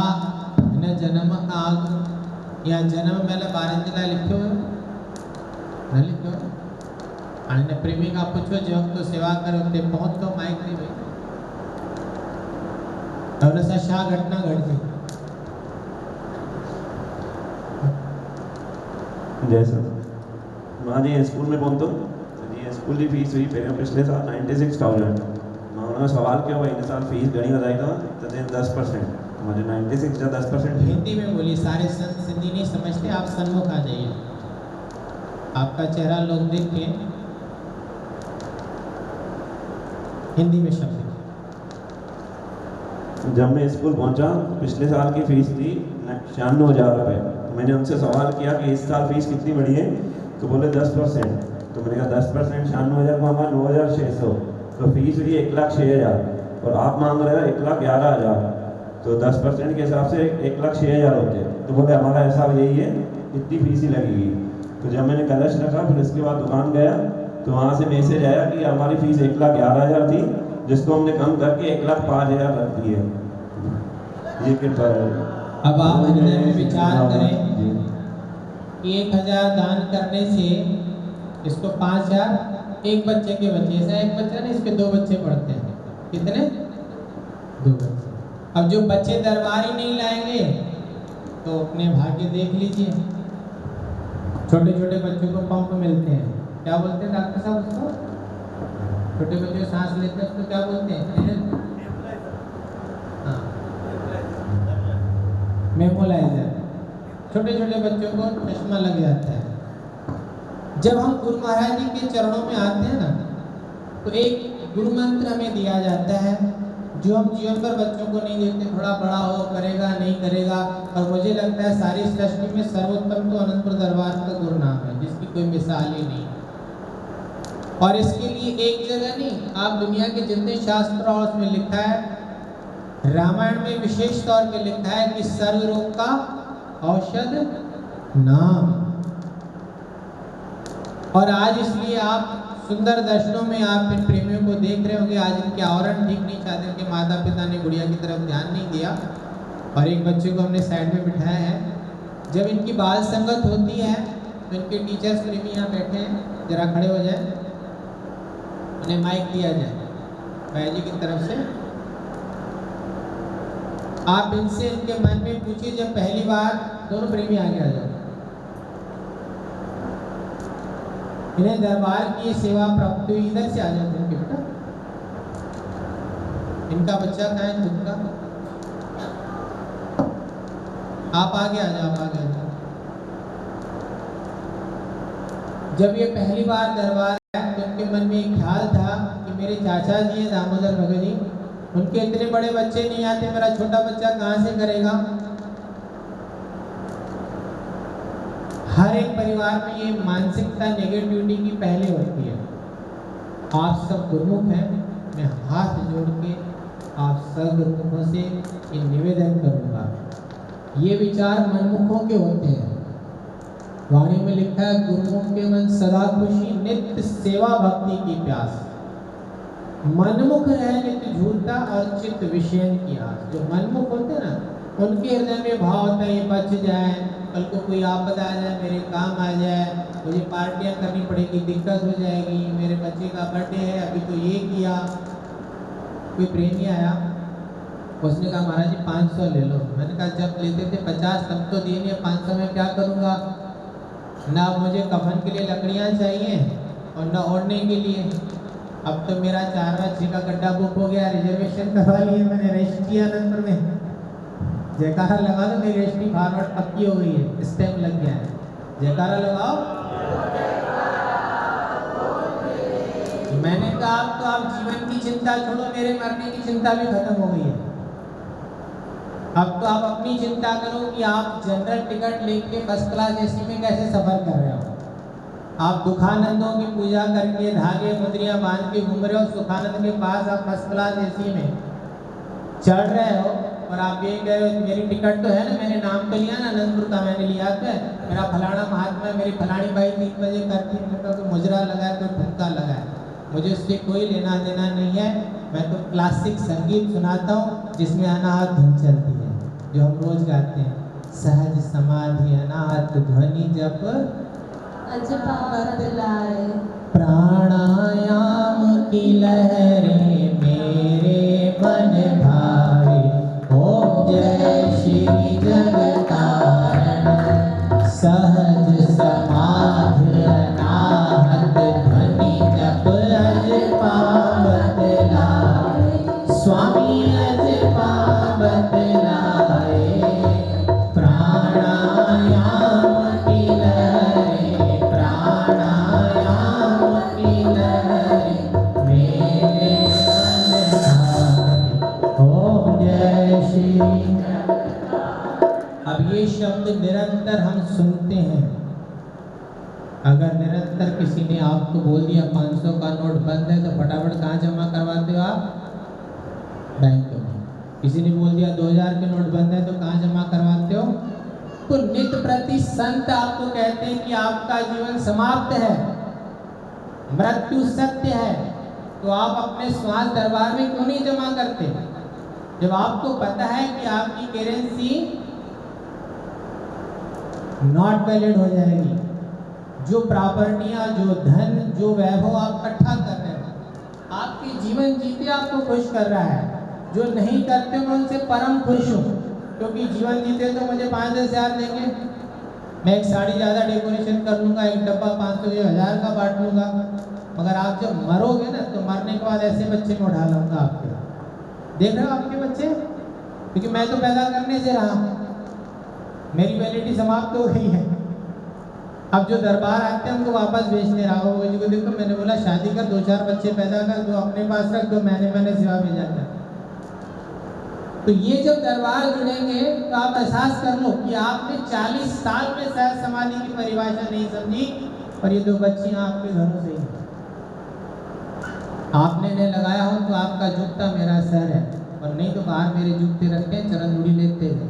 Speaker 3: हिन जनम खां अॻु या जनम महिल ॿारनि जे लाइ लिखियो हुयो? न लिखियो। हाणे हिन प्रेमी खां पुछो जो वक़्तु सेवा करे हुते पहुतो माइक ते वेही त हुन सां छा घटना घटिजी?
Speaker 6: जय सर, मां जीअं स्कूल में पहुतो त जीअं स्कूल जी फीस हुई पहिरियों पिछले साल 96,000। मां हुन सवाल कयो भाई हिन साल फीस घणी वधाई अथव त चयईं 10%। मुझे 96 या 10%
Speaker 3: हिंदी में बोलिए, सारे संत हिंदी नहीं समझते, आप सन्मुख आ जाइए, आपका चेहरा लोग देखें। हिंदी में शब्द।
Speaker 6: जब मैं स्कूल पहुंचा पिछले साल की फीस थी 96,000 रुपये। मैंने उनसे सवाल किया कि इस साल फीस कितनी बढ़ी है, तो बोले 10%। तो मैंने कहा 10% 96,000 को हमारा 9,600, तो फीस हुई 1,06,000 और आप मांग रहे हो 1,11,000, तो 10% के हिसाब से 1,06,000 होते। तो बोले हमारा हिसाब यही है, इतनी फीस ही लगेगी। तो जब मैंने कलश रखा फिर इसके बाद दुकान गया तो वहाँ से मैसेज आया कि हमारी फीस 1,11,000 थी, जिसको हमने कम करके 1,05,000 रख दी है। ये कृपा है।
Speaker 3: अब आप हृदय में विचार करें कि 1,000 दान करने से इसको 5,000 एक बच्चे के बच्चे, ऐसा एक बच्चा नहीं, इसके 2 बच्चे पढ़ते हैं। कितने? 2 बच्चे। अब जो बच्चे दरबार ही नहीं लाएंगे तो अपने भाग्य देख लीजिए। छोटे छोटे बच्चों को पंप मिलते हैं, क्या बोलते हैं डॉक्टर साहब उसको? छोटे बच्चे सांस लेते हैं उसको क्या बोलते हैं? हाँ, मेमोलाइजर। छोटे छोटे बच्चों को चश्मा लग जाता है। जब हम गुरु महाराज जी के चरणों में आते हैं ना, तो एक गुरु मंत्र हमें दिया जाता है जो हम जीवन भर बच्चों को नहीं देते। थोड़ा बड़ा हो, करेगा नहीं करेगा। और मुझे लगता है सारी सृष्टि में सर्वोत्तम तो अनंतपुर दरबार का गुरु नाम है, जिसकी कोई मिसाल ही नहीं। और इसके लिए एक जगह नहीं, आप दुनिया के जितने शास्त्र और उसमें लिखा है, रामायण में विशेष तौर पे लिखा है कि सर्व रोग का औषध नाम। और आज इसलिए आप सुंदर दर्शनों में आप इन प्रेमियों को देख रहे होंगे। आज इनके आवरण ठीक नहीं चाहते, इनके माता पिता ने गुड़िया की तरफ ध्यान नहीं दिया और एक बच्चे को हमने साइड में बिठाया है। जब इनकी बाल संगत होती है तो इनके टीचर्स प्रेमी यहाँ बैठे हैं, जरा खड़े हो जाए, उन्हें माइक दिया जाए भाई जी की तरफ से। आप इनसे इनके मन में पूछिए, जब पहली बार, दोनों प्रेमी आगे आ जाओ, इन्हें दरबार की सेवा प्राप्त हुई, इधर से आ जाते हैं बेटा। इनका बच्चा कहाँ है खुद का? आप आगे आ जाओ, आप आगे आ जाओ। जब ये पहली बार दरबार आया तो उनके मन में एक ख्याल था कि मेरे चाचा जी हैं दामोदर भगत जी, उनके इतने बड़े बच्चे नहीं आते, मेरा छोटा बच्चा कहाँ से करेगा? हर एक परिवार में ये मानसिकता नेगेटिविटी की पहले होती है। आप सब गुरुमुख हैं, मैं हाथ जोड़ के आप सब गुरुमुखों से ये निवेदन करूंगा, ये विचार मनमुखों के होते हैं। वाणी में लिखा है गुरुमुख के मन सदा खुशी, नित्य सेवा भक्ति की प्यास। मनमुख है नित्य झूठा और चित्त विषय की आस। जो मनमुख होते हैं ना, उनके हृदय में भाव होता है ये बच जाए, कल को कोई आपदा आ जाए, मेरे काम आ जाए, मुझे पार्टियां करनी पड़ेगी, दिक्कत हो जाएगी, मेरे बच्चे का बर्थडे है, अभी तो ये किया। कोई प्रेमी आया, उसने कहा महाराज जी 500 ले लो। मैंने कहा जब लेते थे 50, तब तो दिए नहीं, 500 में क्या करूँगा? ना मुझे कफन के लिए लकड़ियाँ चाहिए और ना ओढ़ने के लिए। अब तो मेरा 4/6 का गड्ढा बुक हो गया, रिजर्वेशन करवा लिए मैंने रजिस्ट्री अनंतपुर में। जयकारा लगा दो, मेरी रजिस्ट्री फॉरवर्ड पक्की हो गई है, स्टैम्प लग गया है। जयकारा लगाओ। मैंने कहा अब तो आप जीवन की चिंता छोड़ो, मेरे मरने की चिंता भी खत्म हो गई है। अब तो आप अपनी चिंता करो कि आप जनरल टिकट लेके फर्स्ट क्लास एसी में कैसे सफर कर रहे हो। आप दुखानंदों की पूजा करके धागे मुद्रियां बांध के घूम रहे हो, सुखानंद के पास आप फर्स्ट क्लास एसी में चढ़ रहे हो और आप ये कह रहे हो मेरी टिकट तो है ना, मैंने नाम तो लिया ना, अनंतपुर का मैंने लिया तो है, मेरा फलाना महात्मा है, मेरी फलानी बाई 3 बजे करती है, कोई मुजरा लगा है, कोई ठुमका लगा है, मुझे उससे कोई लेना देना नहीं है। मैं तो क्लासिक संगीत सुनाता हूँ जिसमें अनाहत धुन चलती है, जो हम रोज गाते हैं, सहज समाधि अनाहत ध्वनि जप
Speaker 4: अजपा बतलाए।
Speaker 3: प्राणायाम की लहरें मेरे मन भावे, ओम जय श्री जगतारण, सहज समाधि अनाहत ध्वनि जप अजपा बतलाए, स्वामी अजपा बतलाए। प्राणायाम की लहरें, प्राणायाम की लहरें मेरे मन भावे, ओम जय श्री। अब ये शब्द निरंतर हम सुनते हैं। अगर निरंतर किसी ने आपको बोल दिया 500 का नोट बंद है, तो फटाफट कहाँ जमा करवाते हो आप? बैंक में। किसी ने बोल दिया 2000 के नोट बंद है, तो कहाँ जमा करवाते हो? तो नित्य प्रति संत आपको कहते हैं कि आपका जीवन समाप्त है, मृत्यु सत्य है, तो आप अपने श्वास दरबार में क्यों नहीं जमा करते? जब आपको पता है कि आपकी करेंसी नॉट वैलिड हो जाएगी, जो प्रॉपर्टियां, जो धन, जो वैभव आप इकट्ठा कर रहे हैं, आपके जीवन जीते आपको खुश कर रहा है। जो नहीं करते मैं उनसे परम खुश हूँ, क्योंकि जीवन जीते तो मुझे 5-10 हज़ार देंगे, मैं एक साड़ी ज़्यादा डेकोरेशन कर लूँगा, एक डब्बा 500 या 1000 का बांट लूँगा। मगर आप जब मरोगे ना, तो मरने के बाद ऐसे बच्चे में उठा लूँगा आपके। देख रहे हो आपके बच्चे, क्योंकि मैं तो पैदा करने से रहा, मेरी वैलिडिटी समाप्त हो गई है। अब जो दरबार आते हैं उनको वापस बेचने रहा हो, जी को देखो मैंने बोला शादी कर, 2-4 बच्चे पैदा कर, दो अपने पास रख, दो मैंने सेवा में जाकर। तो ये जब दरबार जुड़ेंगे तो आप एहसास कर लो कि आपने 40 साल में सहज समाधि की परिभाषा नहीं समझी, और ये 2 बच्चियां आपके घरों से ही आपने ने लगाया हो तो आपका जूता मेरा सर है, और नहीं तो बाहर मेरे जूते रखते हैं, चरण धूड़ी लेते हैं।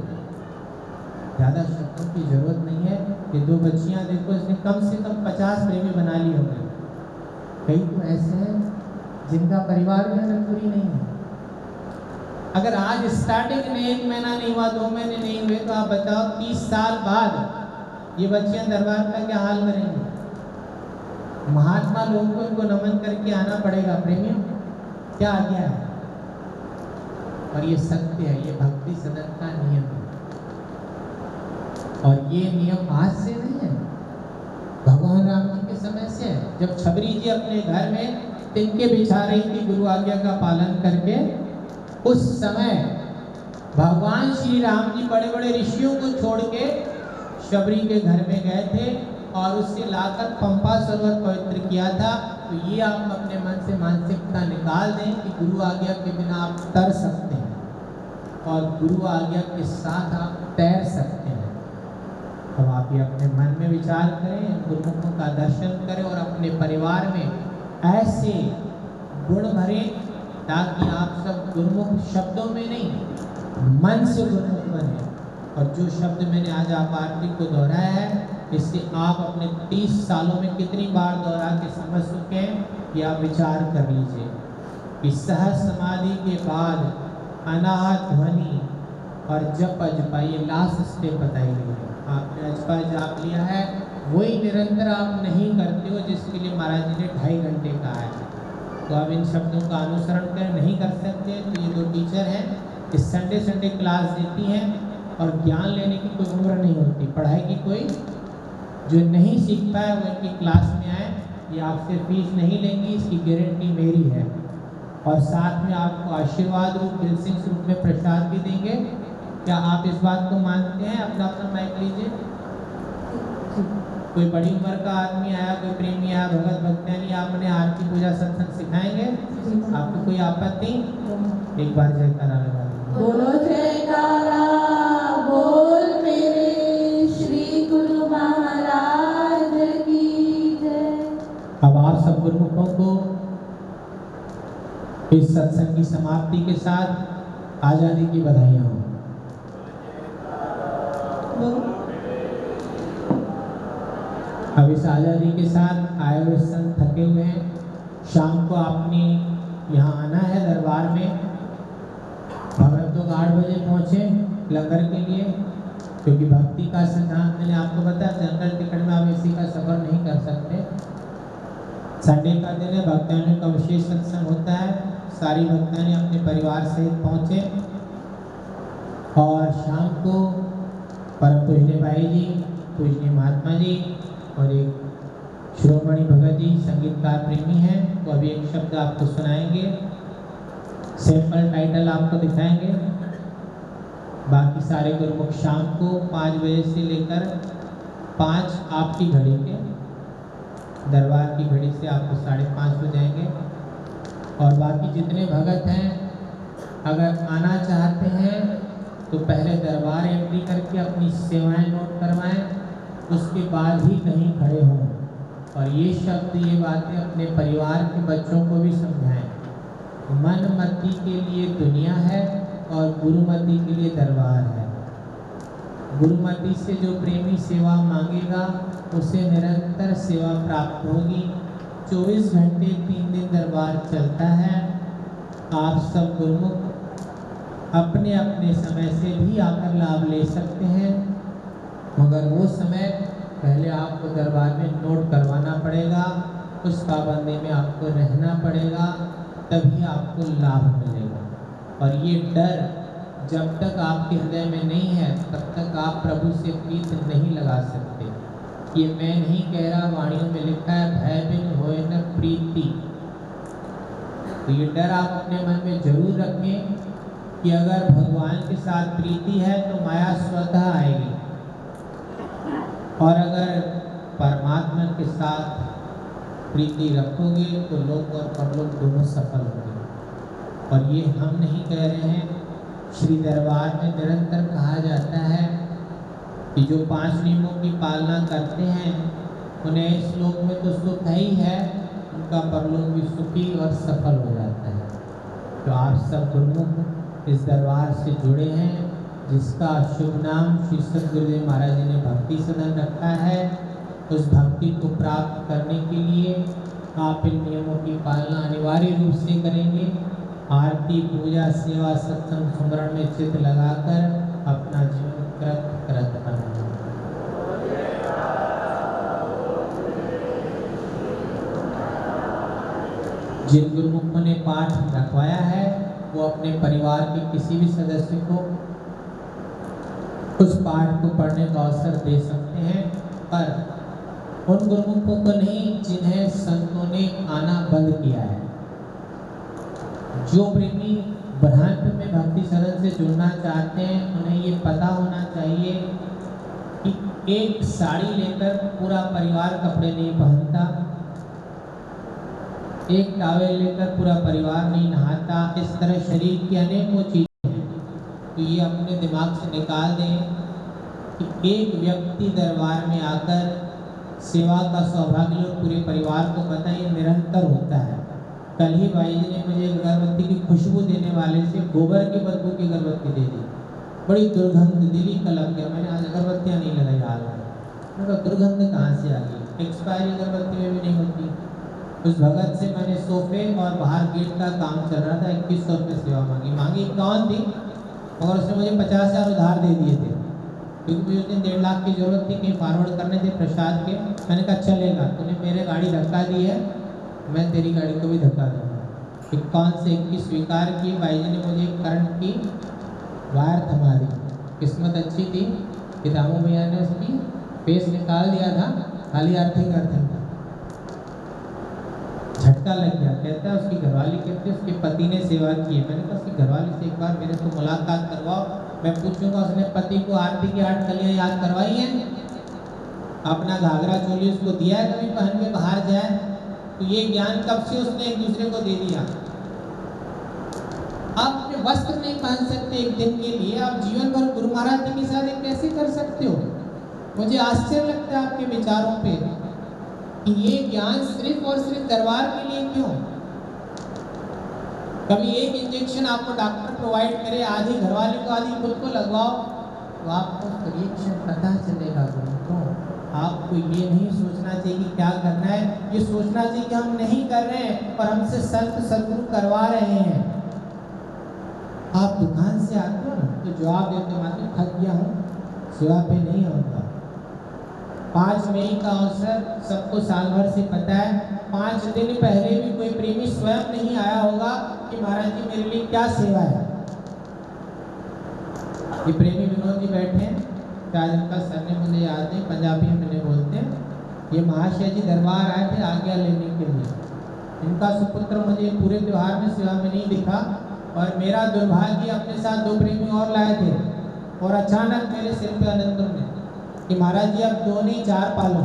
Speaker 3: ज़्यादा शब्दों की जरूरत नहीं है। ये 2 बच्चियां देखो, इसने कम से कम 50 प्रेमी बना लिए होंगे। कई तो ऐसे हैं जिनका परिवार भी अनंतपुरी नहीं है। अगर आज स्टार्टिंग में 1 महीना नहीं हुआ, 2 महीने नहीं हुए, तो आप बताओ 30 साल बाद ये बच्चियां दरबार का क्या हाल करेंगी? महात्मा लोगों को इनको नमन करके आना पड़ेगा। प्रेमियों, क्या आज्ञा है? और ये सत्य है, ये भक्ति सदन का नियम है। और ये नियम आज से नहीं है, भगवान राम जी के समय से है। जब छबरी जी अपने घर में तिनके बिछा रही थी गुरु आज्ञा का पालन करके, उस समय भगवान श्री राम जी बड़े बड़े ऋषियों को छोड़ के शबरी के घर में गए थे और उससे लाकर पंपा सरोवर पवित्र किया था। तो ये आप अपने मन से मानसिकता निकाल दें कि गुरु आज्ञा के बिना आप तर सकते हैं और गुरु आज्ञा के साथ आप तैर सकते हैं। अब आप ये अपने मन में विचार करें, गुरुमुखों का दर्शन करें और अपने परिवार में ऐसे गुण भरें ताकि आप सब गुरुमुख शब्दों में नहीं, मन से गुरुमुख बने। और जो शब्द मैंने आज आप आरती को दोहराया है, इससे आप अपने 30 सालों में कितनी बार दोहरा के समझ चुके हैं, कि आप विचार कर लीजिए कि सहज समाधि के बाद अनाहत ध्वनि और जप अजपा, ये लास्ट स्टेप बताई गई है। आपने अजपा जाप लिया है, वही निरंतर आप नहीं करते हो जिसके लिए महाराज जी ने 2.5 घंटे कहा है। तो आप इन शब्दों का अनुसरण करें, नहीं कर सकते तो ये 2 टीचर हैं, इस संडे क्लास देती हैं और ज्ञान लेने की कोई उम्र नहीं होती। पढ़ाई की कोई जो नहीं सीख पाए वो इनकी क्लास में आए, ये आपसे फीस नहीं लेंगी, इसकी गारंटी मेरी है। और साथ में आपको आशीर्वाद रूप ब्लेसिंग रूप में प्रसाद भी देंगे। क्या आप इस बात को मानते हैं? अपना अपना माइक लीजिए। कोई बड़ी उम्र का आदमी आया, कोई प्रेमी आया, भगत भक्तानी आपने आरती पूजा सत्संग सिखाएंगे? आपको कोई आपत्ति? एक बार जयकारा लगा दीजिए।
Speaker 4: बोलो जयकारा बोल मेरे श्री गुरु महाराज की जय।
Speaker 3: अब आप सब गुरुमुखों को इस सत्संग की समाप्ति के साथ आजादी की बधाइयाँ हो। अब इस आज़ादी के साथ आए हुए संत थके हुए हैं। शाम को आपने यहाँ आना है दरबार में। भगत लोग 8 बजे पहुँचे लंगर के लिए, क्योंकि भक्ति का सिद्धांत मैंने आपको बताया, जनरल टिकट में आप एसी का सफ़र नहीं कर सकते। संडे का दिन है, भक्तानी का विशेष सत्संग होता है। सारी भक्तानी अपने परिवार सहित पहुँचे और शाम को परम पूजनीय भाई जी, पूजनीय महात्मा जी और एक शिरोमणि भगत जी संगीतकार प्रेमी हैं, वो अभी एक शब्द आपको सुनाएंगे। सैंपल टाइटल आपको दिखाएंगे। बाकी सारे गुरुमुख शाम को 5 बजे से लेकर 5 आपकी घड़ी के, दरबार की घड़ी से आपको 5:30 हो जाएंगे। और बाकी जितने भगत हैं अगर आना चाहते हैं तो पहले दरबार एंट्री करके अपनी सेवाएं नोट करवाएं, उसके बाद ही कहीं खड़े हों। और ये शब्द, ये बातें अपने परिवार के बच्चों को भी समझाएं। मनमति के लिए दुनिया है और गुरुमति के लिए दरबार है। गुरुमति से जो प्रेमी सेवा मांगेगा उसे निरंतर सेवा प्राप्त होगी। 24 घंटे 3 दिन दरबार चलता है। आप सब गुरुमुख अपने अपने समय से भी आकर लाभ ले सकते हैं, मगर वो समय पहले आपको दरबार में नोट करवाना पड़ेगा, उस पाबंदी में आपको रहना पड़ेगा, तभी आपको लाभ मिलेगा। और ये डर जब तक आपके हृदय में नहीं है तब तक आप प्रभु से प्रीत नहीं लगा सकते। ये मैं नहीं कह रहा, वाणियों में लिखा है, भय बिन होए न प्रीति। तो ये डर आप अपने मन में जरूर रखें कि अगर भगवान के साथ प्रीति है तो माया स्वतः आएगी, और अगर परमात्मा के साथ प्रीति रखोगे तो लोक और परलोक दोनों सफल होंगे। और ये हम नहीं कह रहे हैं, श्री दरबार में निरंतर कहा जाता है कि जो 5 नियमों की पालना करते हैं उन्हें इस लोक में तो सुख ही है, उनका परलोक भी सुखी और सफल हो जाता है। तो आप सब गुरुमुख इस दरबार से जुड़े हैं, जिसका शुभ नाम श्री सद्गुरुदेव महाराज जी ने भक्ति सदन रखा है। उस भक्ति को प्राप्त करने के लिए आप इन नियमों की पालना अनिवार्य रूप से करेंगे। आरती पूजा सेवा सत्संग सुमरण में चित्त लगाकर अपना जीवन कृत करत बनाएं। जिन गुरुमुखों ने पाठ रखवाया है वो अपने परिवार के किसी भी सदस्य को उस पाठ को पढ़ने का अवसर दे सकते हैं, पर उन गुरुमुखों को नहीं जिन्हें संतों ने आना बंद किया है। जो प्रेमी ब्रह्मांड में भक्ति सदन से जुड़ना चाहते हैं उन्हें ये पता होना चाहिए कि एक साड़ी लेकर पूरा परिवार कपड़े नहीं पहनता, एक टॉवेल लेकर पूरा परिवार नहीं नहाता। इस तरह शरीर की अनेकों चीज़ें हैं, तो ये अपने दिमाग से निकाल दें कि एक व्यक्ति दरबार में आकर सेवा का सौभाग्य लोग पूरे परिवार को पता, ये निरंतर होता है। कल ही भाई जी ने मुझे अगरबत्ती की खुशबू देने वाले से गोबर की बदबू की अगरबत्ती दे दी। बड़ी दुर्गंध, दिली का लग गया। मैंने आज अगरबत्तियाँ नहीं लगाई हाल में, मैंने दुर्गंध कहाँ से आ गई? एक्सपायरी अगरबत्ती में भी नहीं होती। उस भगत से मैंने सोफे और बाहर गेट का काम चल रहा था, 2100 रुपये सेवा मांगी 51 थी, मगर उसने मुझे 50,000 उधार दे दिए थे, क्योंकि मुझे उस दिन 1.5 लाख की जरूरत थी, कहीं फॉरवर्ड करने थे प्रसाद के। मैंने कहा चलेगा, तूने मेरे गाड़ी धक्का दी है, मैं तेरी गाड़ी को भी धक्का दूँगा। 51 से 21 स्वीकार किए। भाई जी ने मुझे करंट की वायर थमा दी। किस्मत अच्छी थी कि दामू भैया ने उसकी पेस निकाल दिया था, खाली अर्थिंग झटका लग गया। कहता है उसकी घरवाली कहती है उसके पति ने सेवा की है। मैंने कहा उसकी घरवाली से एक बार मेरे को मुलाकात करवाओ, मैं पूछूंगा उसने पति को आरती की 8 कलियाँ याद करवाई हैं। अपना घाघरा चोली उसको दिया है कभी पहन के बाहर जाए? तो ये ज्ञान कब से उसने एक दूसरे को दे दिया? आप अपने वस्त्र नहीं पहन सकते एक दिन के लिए, आप जीवन भर गुरु महाराज जी के साथ कैसे कर सकते हो? मुझे आश्चर्य लगता है आपके विचारों पे कि ये ज्ञान सिर्फ और सिर्फ दरबार के लिए क्यों? कभी एक इंजेक्शन आपको डॉक्टर प्रोवाइड करे, आधी घरवाले को आधी खुद को लगवाओ, तो आपको रिएक्शन पता चलेगा गुरु को। आपको ये नहीं सोचना चाहिए कि क्या करना है, ये सोचना चाहिए कि हम नहीं कर रहे हैं और हमसे संत सदगुरु करवा रहे हैं। आप दुकान से आते हो ना तो जवाब देते माते थक गया हूँ, सेवा पे नहीं होता। 5 मई का अवसर सबको साल भर से पता है। 5 दिन पहले भी कोई प्रेमी स्वयं नहीं आया होगा कि महाराज जी मेरे लिए क्या सेवा है। ये प्रेमी विनोद जी बैठे हैं, आज इनका सरने मुझे याद है, पंजाबी में मैंने बोलते हैं। ये महाशय जी दरबार आए थे आज्ञा लेने के लिए। इनका सुपुत्र मुझे पूरे त्योहार में सेवा में नहीं दिखा और मेरा दुर्भाग्य अपने साथ 2 प्रेमी और लाए थे और अचानक मेरे सिर पे आनंद में कि महाराज जी आप 2 नहीं 4 पालो।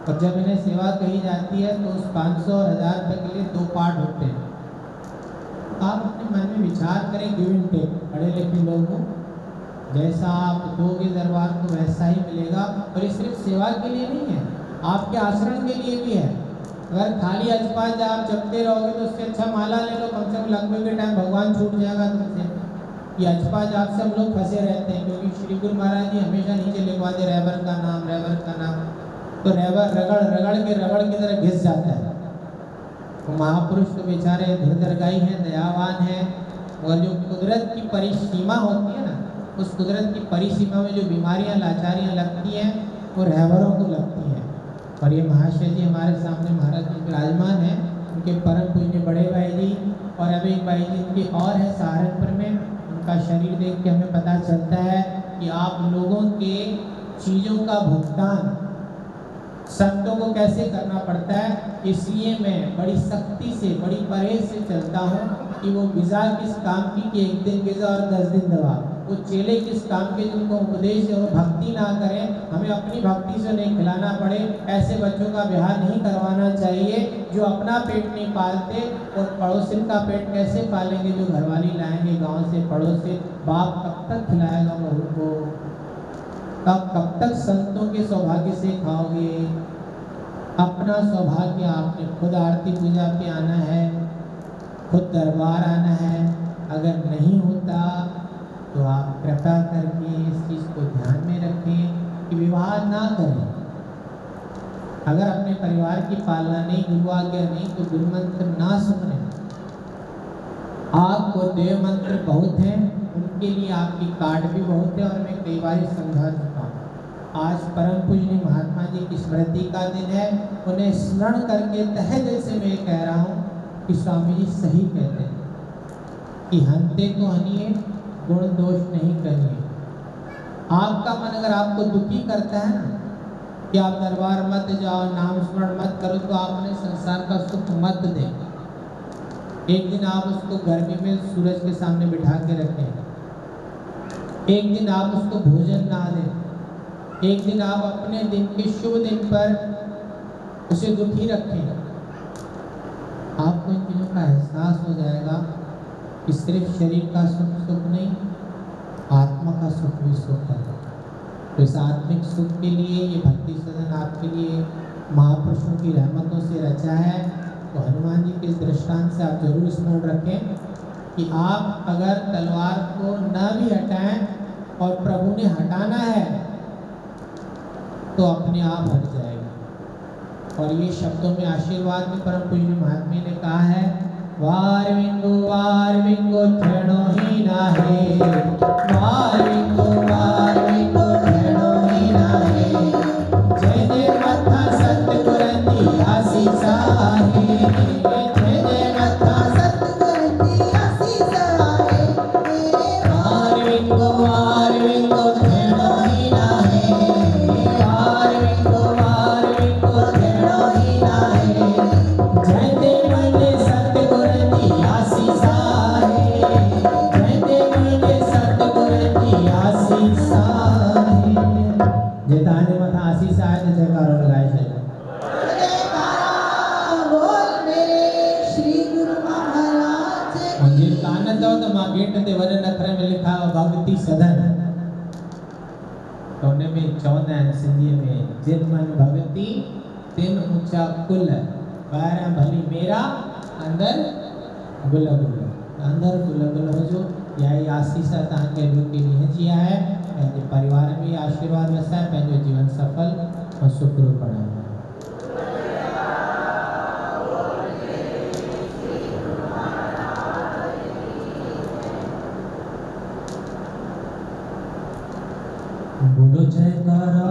Speaker 3: और जब इन्हें सेवा कही जाती है तो उस 500 और 1000 रुपये के लिए 2 पार्ट होते हैं। आप अपने मन में विचार करें, गिव एंड टेक। पढ़े लिखे लोगों जैसा आप दोगे दरबार को वैसा ही मिलेगा। और ये सिर्फ सेवा के लिए नहीं है, आपके आचरण के लिए भी है। अगर खाली अजपाज आप जपते रहोगे तो उससे अच्छा माला ले लो, कम से कम लगभग के टाइम भगवान छूट जाएगा तुमसे। ये अजपाज आप सब लोग फंसे रहते हैं क्योंकि श्री गुरु महाराज जी हमेशा नीचे लिखवा दे रैबर का नाम, रैबर का नाम। तो रैबर रगड़ रगड़ के रबड़ की तरह घिस जाता है। तो महापुरुष तो बेचारे धीरदरगाही हैं, दयावान हैं, और जो कुदरत की परिसीमा होती है ना, उस कुदरत की परिसीमा में जो बीमारियां लाचारियां लगती हैं वो रहबरों को लगती हैं। और ये महाशय जी हमारे सामने महाराज जी विराजमान हैं, उनके परम पूज्य बड़े भाई जी और अभी एक भाई जी इनके और है सहारनपुर में। उनका शरीर देख के हमें पता चलता है कि आप लोगों के चीज़ों का भुगतान संतों को कैसे करना पड़ता है। इसलिए मैं बड़ी सख्ती से, बड़ी परहेज से चलता हूँ कि वो वीज़ा किस काम की कि 1 दिन वीज़ा और 10 दिन दवा। वो चेले किस काम के जिनको उपदेश और भक्ति ना करें, हमें अपनी भक्ति से नहीं खिलाना पड़े। ऐसे बच्चों का ब्याह नहीं करवाना चाहिए जो अपना पेट नहीं पालते और पड़ोसिन का पेट कैसे पालेंगे जो घरवाली लाएंगे गांव से पड़ोस से। बाप कब तक खिलाएगा बहू को? कब तक संतों के सौभाग्य से खाओगे? अपना सौभाग्य आपने खुद आरती पूजा पे आना है, खुद दरबार आना है। अगर नहीं होता तो आप कृपा करके इस चीज़ को ध्यान में रखें कि विवाद ना करें। अगर अपने परिवार की पालना नहीं, गुरु आज्ञा नहीं, तो गुरु मंत्र ना सुने। आपको देव मंत्र बहुत हैं, उनके लिए आपकी कार्ड भी बहुत है और मैं कई बार समझा चुका हूँ। आज परम पूज्य महात्मा जी की स्मृति का दिन है, उन्हें स्मरण करके तहे दिल से मैं कह रहा हूँ कि स्वामी जी सही कहते हैं कि हंते को हनिए, गुण दोष नहीं करिए। आपका मन अगर आपको दुखी करता है ना कि आप दरबार मत जाओ, नाम स्मरण मत करो, तो आप उन्हें संसार का सुख मत दें। एक दिन आप उसको गर्मी में सूरज के सामने बिठा के रखें। एक दिन आप उसको भोजन ना दें। एक दिन आप अपने दिन के शुभ दिन पर उसे दुखी रखें। आपको इन चीज़ों का एहसास हो जाएगा कि सिर्फ शरीर का सुख नहीं, आत्मा का सुख भी सुख है। तो इस आत्मिक सुख के लिए ये भक्ति सदन आपके लिए महापुरुषों की रहमतों से रचा है। तो हनुमान जी के इस दृष्टांत से आप जरूर स्मरण रखें कि आप अगर तलवार को न भी हटाएं और प्रभु ने हटाना है तो अपने आप हट जाएगा। और ये शब्दों में आशीर्वाद में परम पूज्य महात्मा ने कहा है, वार विंगो क्षणो ही नाहे, वार विंगो क्षणो ही नाहे। जय जय मथा सतगुरंदी आसीसा है, जय जय मथा सतगुरंदी आसीसा है। वार विंगो क्षणो ही नाहे, वार विंगो क्षणो ही नाहे। जय जय मने सतगुरंदी आसीसा है, जय जय मने सतगुरंदी आसीसा है। जय दाने मथा भक्ति सदन तो उन में चवंदा आहिनि सिंधीअ में जिन मन भगती तिन ऊंचा कुल ॿाहिरां भली मेरा अंदर गुल गुल अंदर गुल गुल हुजो। या ई आसीस तव्हांखे रुकी ॾींहं जी आहे। पंहिंजे परिवार में आशीर्वाद वसाए पंहिंजो जीवन सफल और सुखरू बणाए। बोलो जयकारा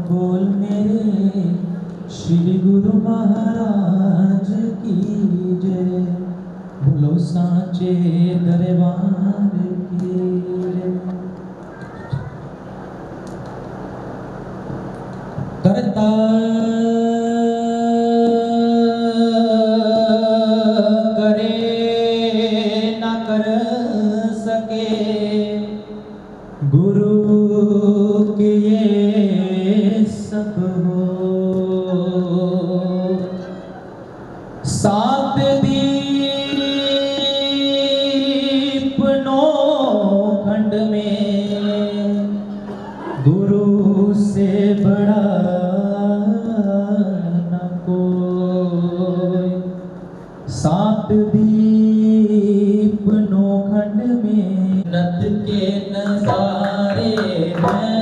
Speaker 3: बोल मेरे श्री गुरु महाराज की जय। बोलो सांचे दरबार की जय। करता करे न कर सके गुरु के ये सब हो। सात दीप नौ खंड में गुरु से बड़ा न कोई। सात दीप नौ खंड में नत के नजारे हैं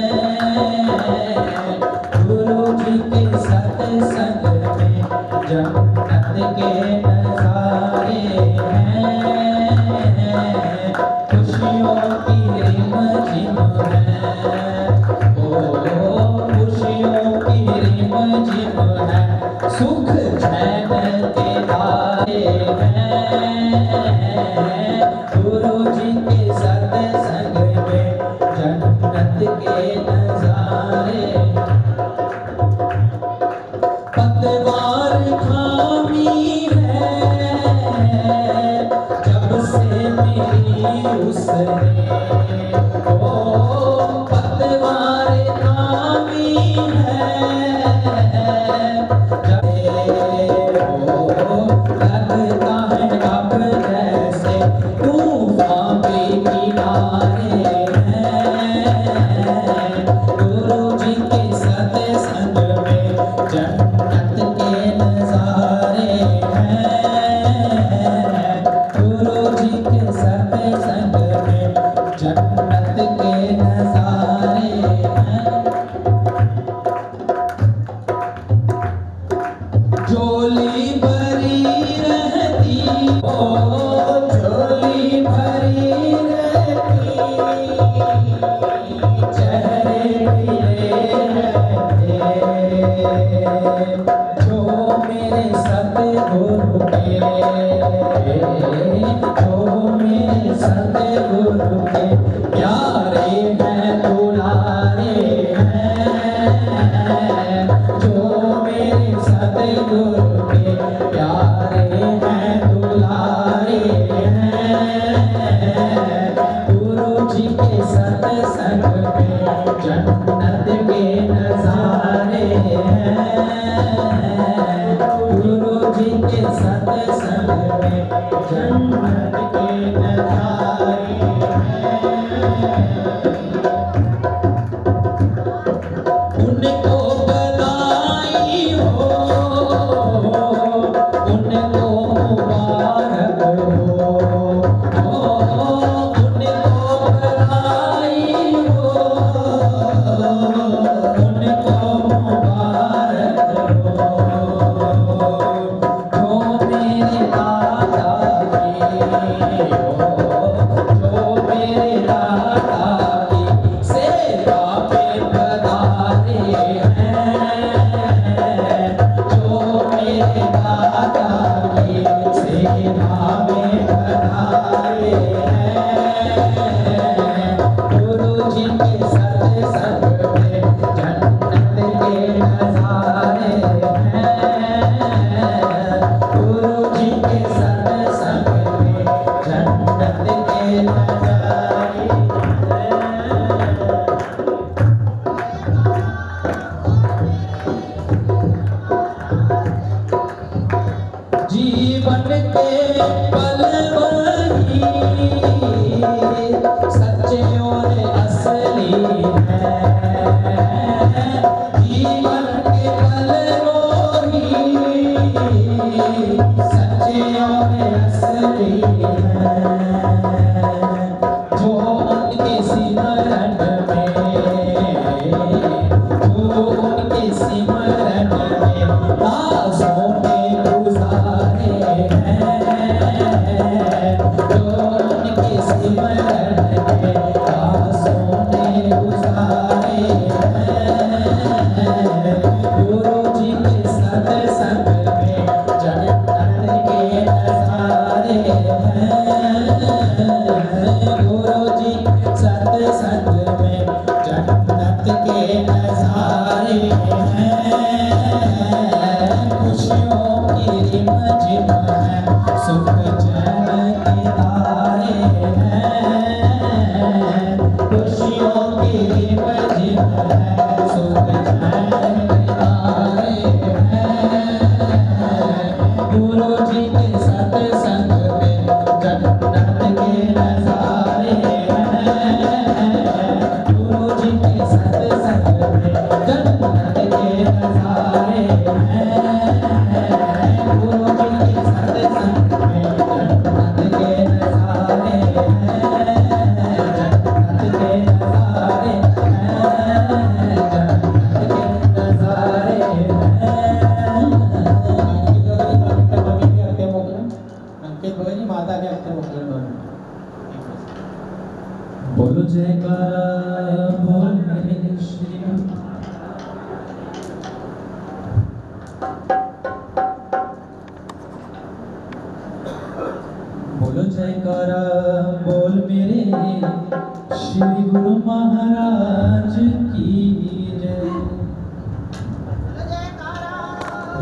Speaker 3: गुरु जी के सत्संग में। जन्नत के नजारे हैं खुशियों की रिम झिम है। ओ खुशियों की रिम झिम है। सुख चैन के तारे हैं गुरु जी के सत्संग में। जन्नत के नजारे पतवार खामी है जब से मेरी उसने। ओ पतवार खामी है जब लगता है अब जैसे तूफान के किनारे हैं गुरु जी के सत्संग में। जन्नत के नजारे हैं गुरु जी के सत्संग में। जन्नत के नजारे हैं। झोली भरी रहती ओ झोली भरी रहती चेहरे खिले रहते जो मेरे सतगुरु के। जो मेरे सतगुरु के प्यारे हैं दुलारे हैं। जो मेरे सतगुरु के प्यारे हैं दुलारे हैं गुरु जी के सत्संग में। जन्नत के नजारे हैं गुरु जी के सत्संग में। जन्नत के नजारे उनको बधाई हो उनको मुबारक हो। उनको बधाई हो उनको मुबारक हो। जो मेरे दादा की जो मेरे दादा की सेवा में पधारे हैं। जो मेरे दादा की सेवा में पधारे हैं गुरु जी के सत्संग में। जन्नत के नजारे हैं गुरु जी के सत्संग में। जन्नत के नजारे जीवन के पल वही सच सत्संग में जन्नत के नजारे हैं, खुशियों की रिमझिम है, सुख चैन के तारे हैं, खुशियों की रिमझिम है, सुख चैन के तारे हैं, गुरु जी के सत्संग में जन्नत के नजारे हैं, गुरु जी के सत्संग में जन्नत के नजारे हैं, गुरु जी के सत्संग में जन्नत के नजारे हैं, जन्नत के नजारे हैं, जन्नत के नजारे अंकित भगत जी माता के अक्षर मोकलन दोनों। बोलो जयकारा बोल मेरे श्री बोलो जयकारा बोल मेरे श्री गुरु महाराज की जय।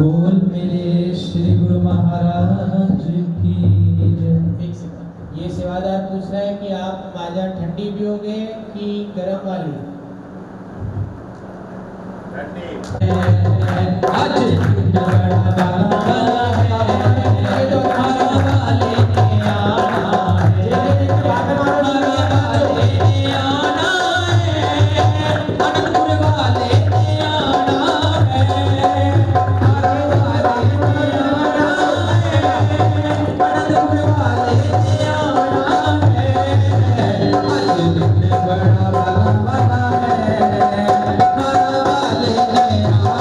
Speaker 3: बोल मेरे श्री गुरु महाराज की जय। एक सेकंड, ये सेवादार पूछ रहा है कि आप माजा ठंडी पियोगे कि गर्म वाली? आज बड़ा बाला है तो हरा वाले ने आना है, हरा वाले ने आना है, अनंतपुर वाले ने आना है, हरा वाले ने आना है, अनंतपुर वाले ने आना है, आज दिन बड़ा बाला है, हरा वाले ने आना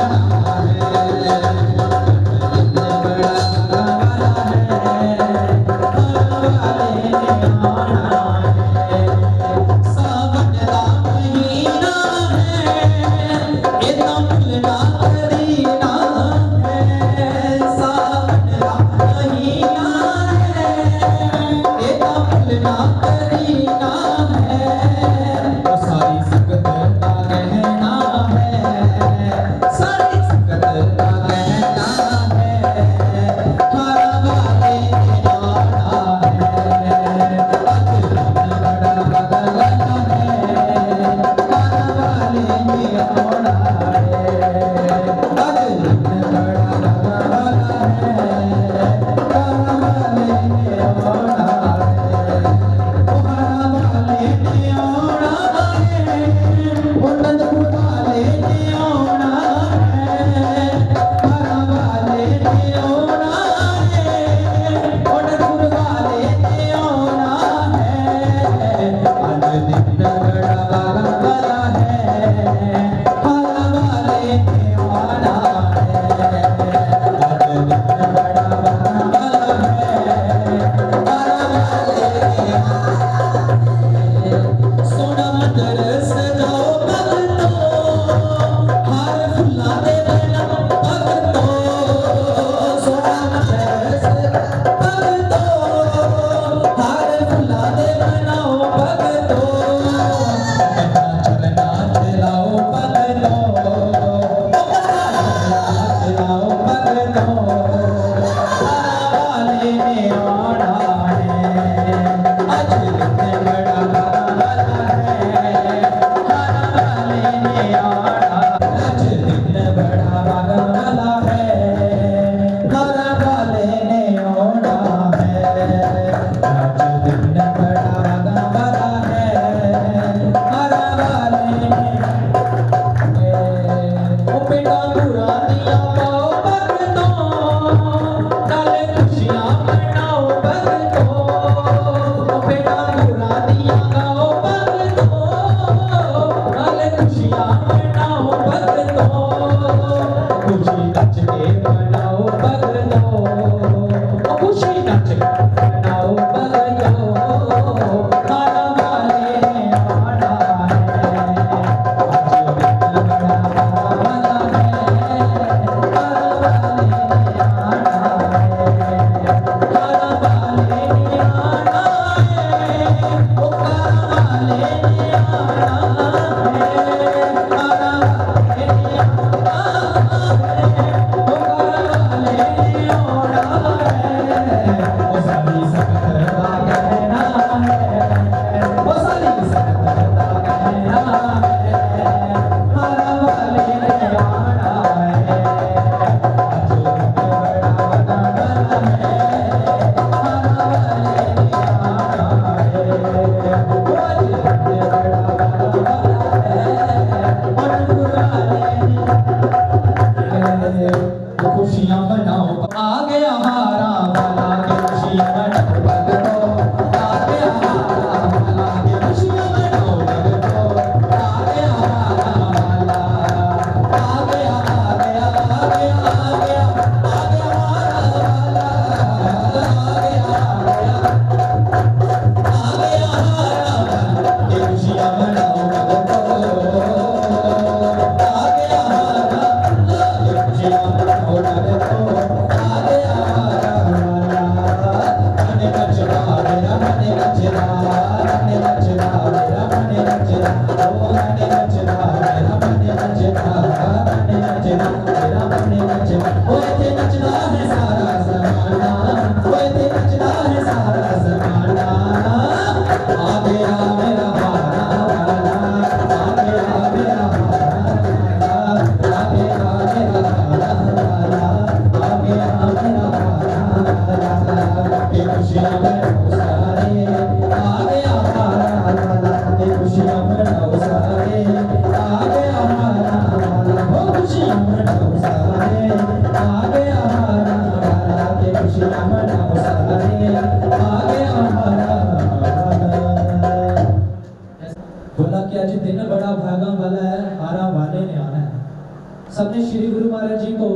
Speaker 3: बोला कि आज दिन बड़ा भागा वाला है, हारा वाले ने आना है। सबने श्री गुरु महाराज जी को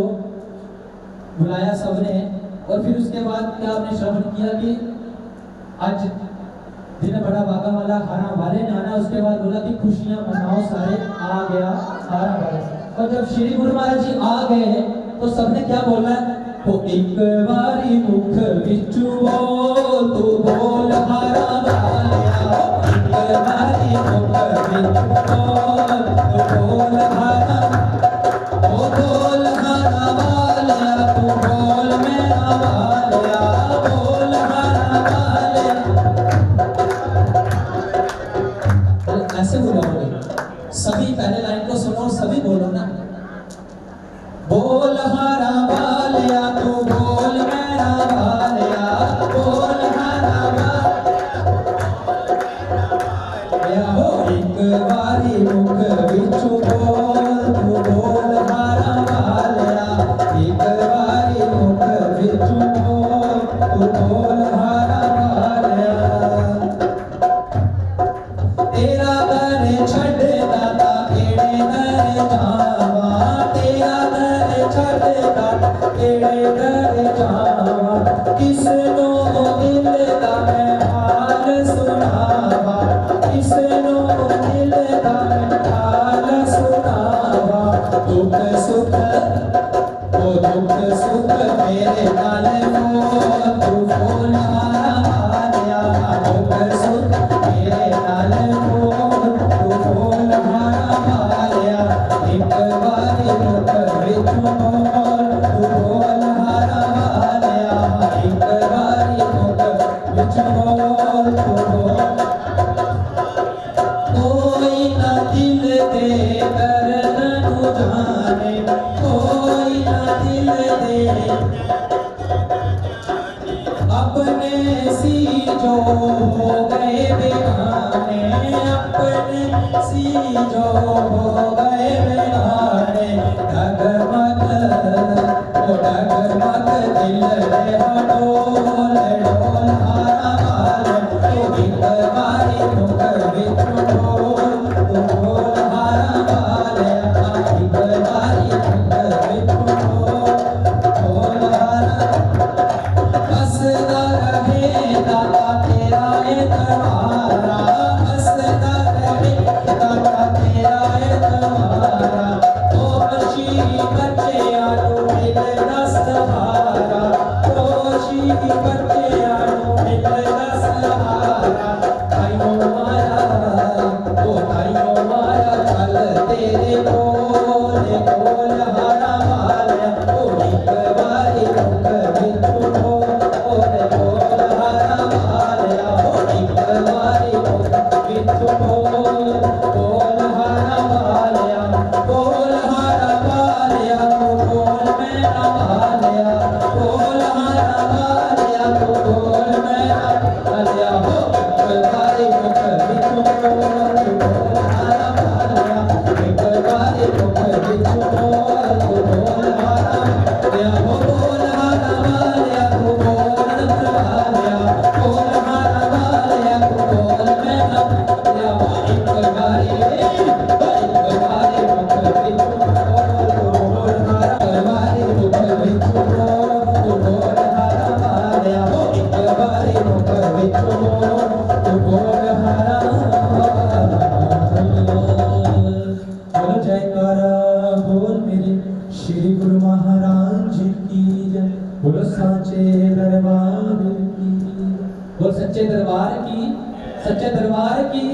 Speaker 3: बुलाया सबने, और फिर उसके बाद क्या आपने श्रवण किया कि आज दिन बड़ा भागा वाला, हारा वाले ने आना। उसके बाद बोला कि खुशियां मनाओ सारे, आ गया हारा वाला। और जब श्री गुरु महाराज जी आ गए तो सबने क्या बोलना है, वो एक बारी मुख विचु बोल, तू बोल हारा वालिया, एक बारी मुख विचु बोल, तू बोल हारा, ओ बोल हारा वालिया, तू बोल मेरा वालिया, बोल हारा वालिया। ऐसे बोलोगे सभी, पहले लाइन को सुनो, सभी बोलो ना, बोल हारा वालिया, तू बोल मेरा वालिया, बोल हारा वालिया, हो एक बारी मुख विचु बोल, तू बोल हारा वालिया, एक बारी मुख विचु बोल, तू बोल हारा वालिया। तेरा घर छड़ दाता केड़े घर जावा, तेरा घर छड़ दाता केड़े घर जावा, किसनो दिल दा मैं हाल सुनावा, किसनो दिल दा मैं हाल सुनावा। दुख सुख ओ दुख सुख मेरे नाल बोल, तू बोल हारा वालिया, दुख सुख मेरे नाल बोल, तू बोल हारा वालिया, एक बारी मुख विचु बोल, तू बोल हारा वालिया, एक बारी मुख विचु बोल, तू बोल। कोई ना दिल दे दर्द तू जाने, कोई ना दिल दे अपने सी जो हो गए बेगाने, अपने सी जो हो गए बेगाने। डगमग ओ डगमग दिल रे डोल डोल हारा वाले, तू एक बारी मुख विचु बोल, तू बोल हारा वाले, एक बारी मुख विचु बोल, बोल हारा। हंसता रहे दाता तेरा एतबारा, हंसता रहे दाता तेरा एतबारा, ओ खुशी बच्चे आलू मिल दस्तहारा, ओ खुशी बच्चे आलू मिल दस्तहारा। ताइयों माया ओ ताइयों माया चल तेरे बोल बोल हारा वालिया, ओ एक बारी मुख विचु बोल, बोल हारा वालिया, ओ एक बारी मुख विचु बोल, बोल हारा वालिया, बोल हारा वालिया, तू बोल मेरा वालिया, बोल हारा वालिया, तू बोल मेरा वालिया, हो एक बारी मुख विचु बोल, तू बोल हारा वालिया, एक बारी मुख विचु बोल, तू बोल हारा वालिया, हो बोल हारा वालिया, तू बोल वालिया, बोल हारा वालिया, तू बोल मेरा वालिया, हो एक बारी मुख विचु बोल, तू बोल हारा वालिया, मुख विचु बोल, तू बोल हारा वालिया, हो एक बारी मुख विचु बोल, तू बोल हारा वालिया। बोलो जयकारा बोल मेरे श्री गुरु महाराज की जय, बोलो साचे दरबार की, बोल सच्चे दरबार की, सच्चे दरबार की।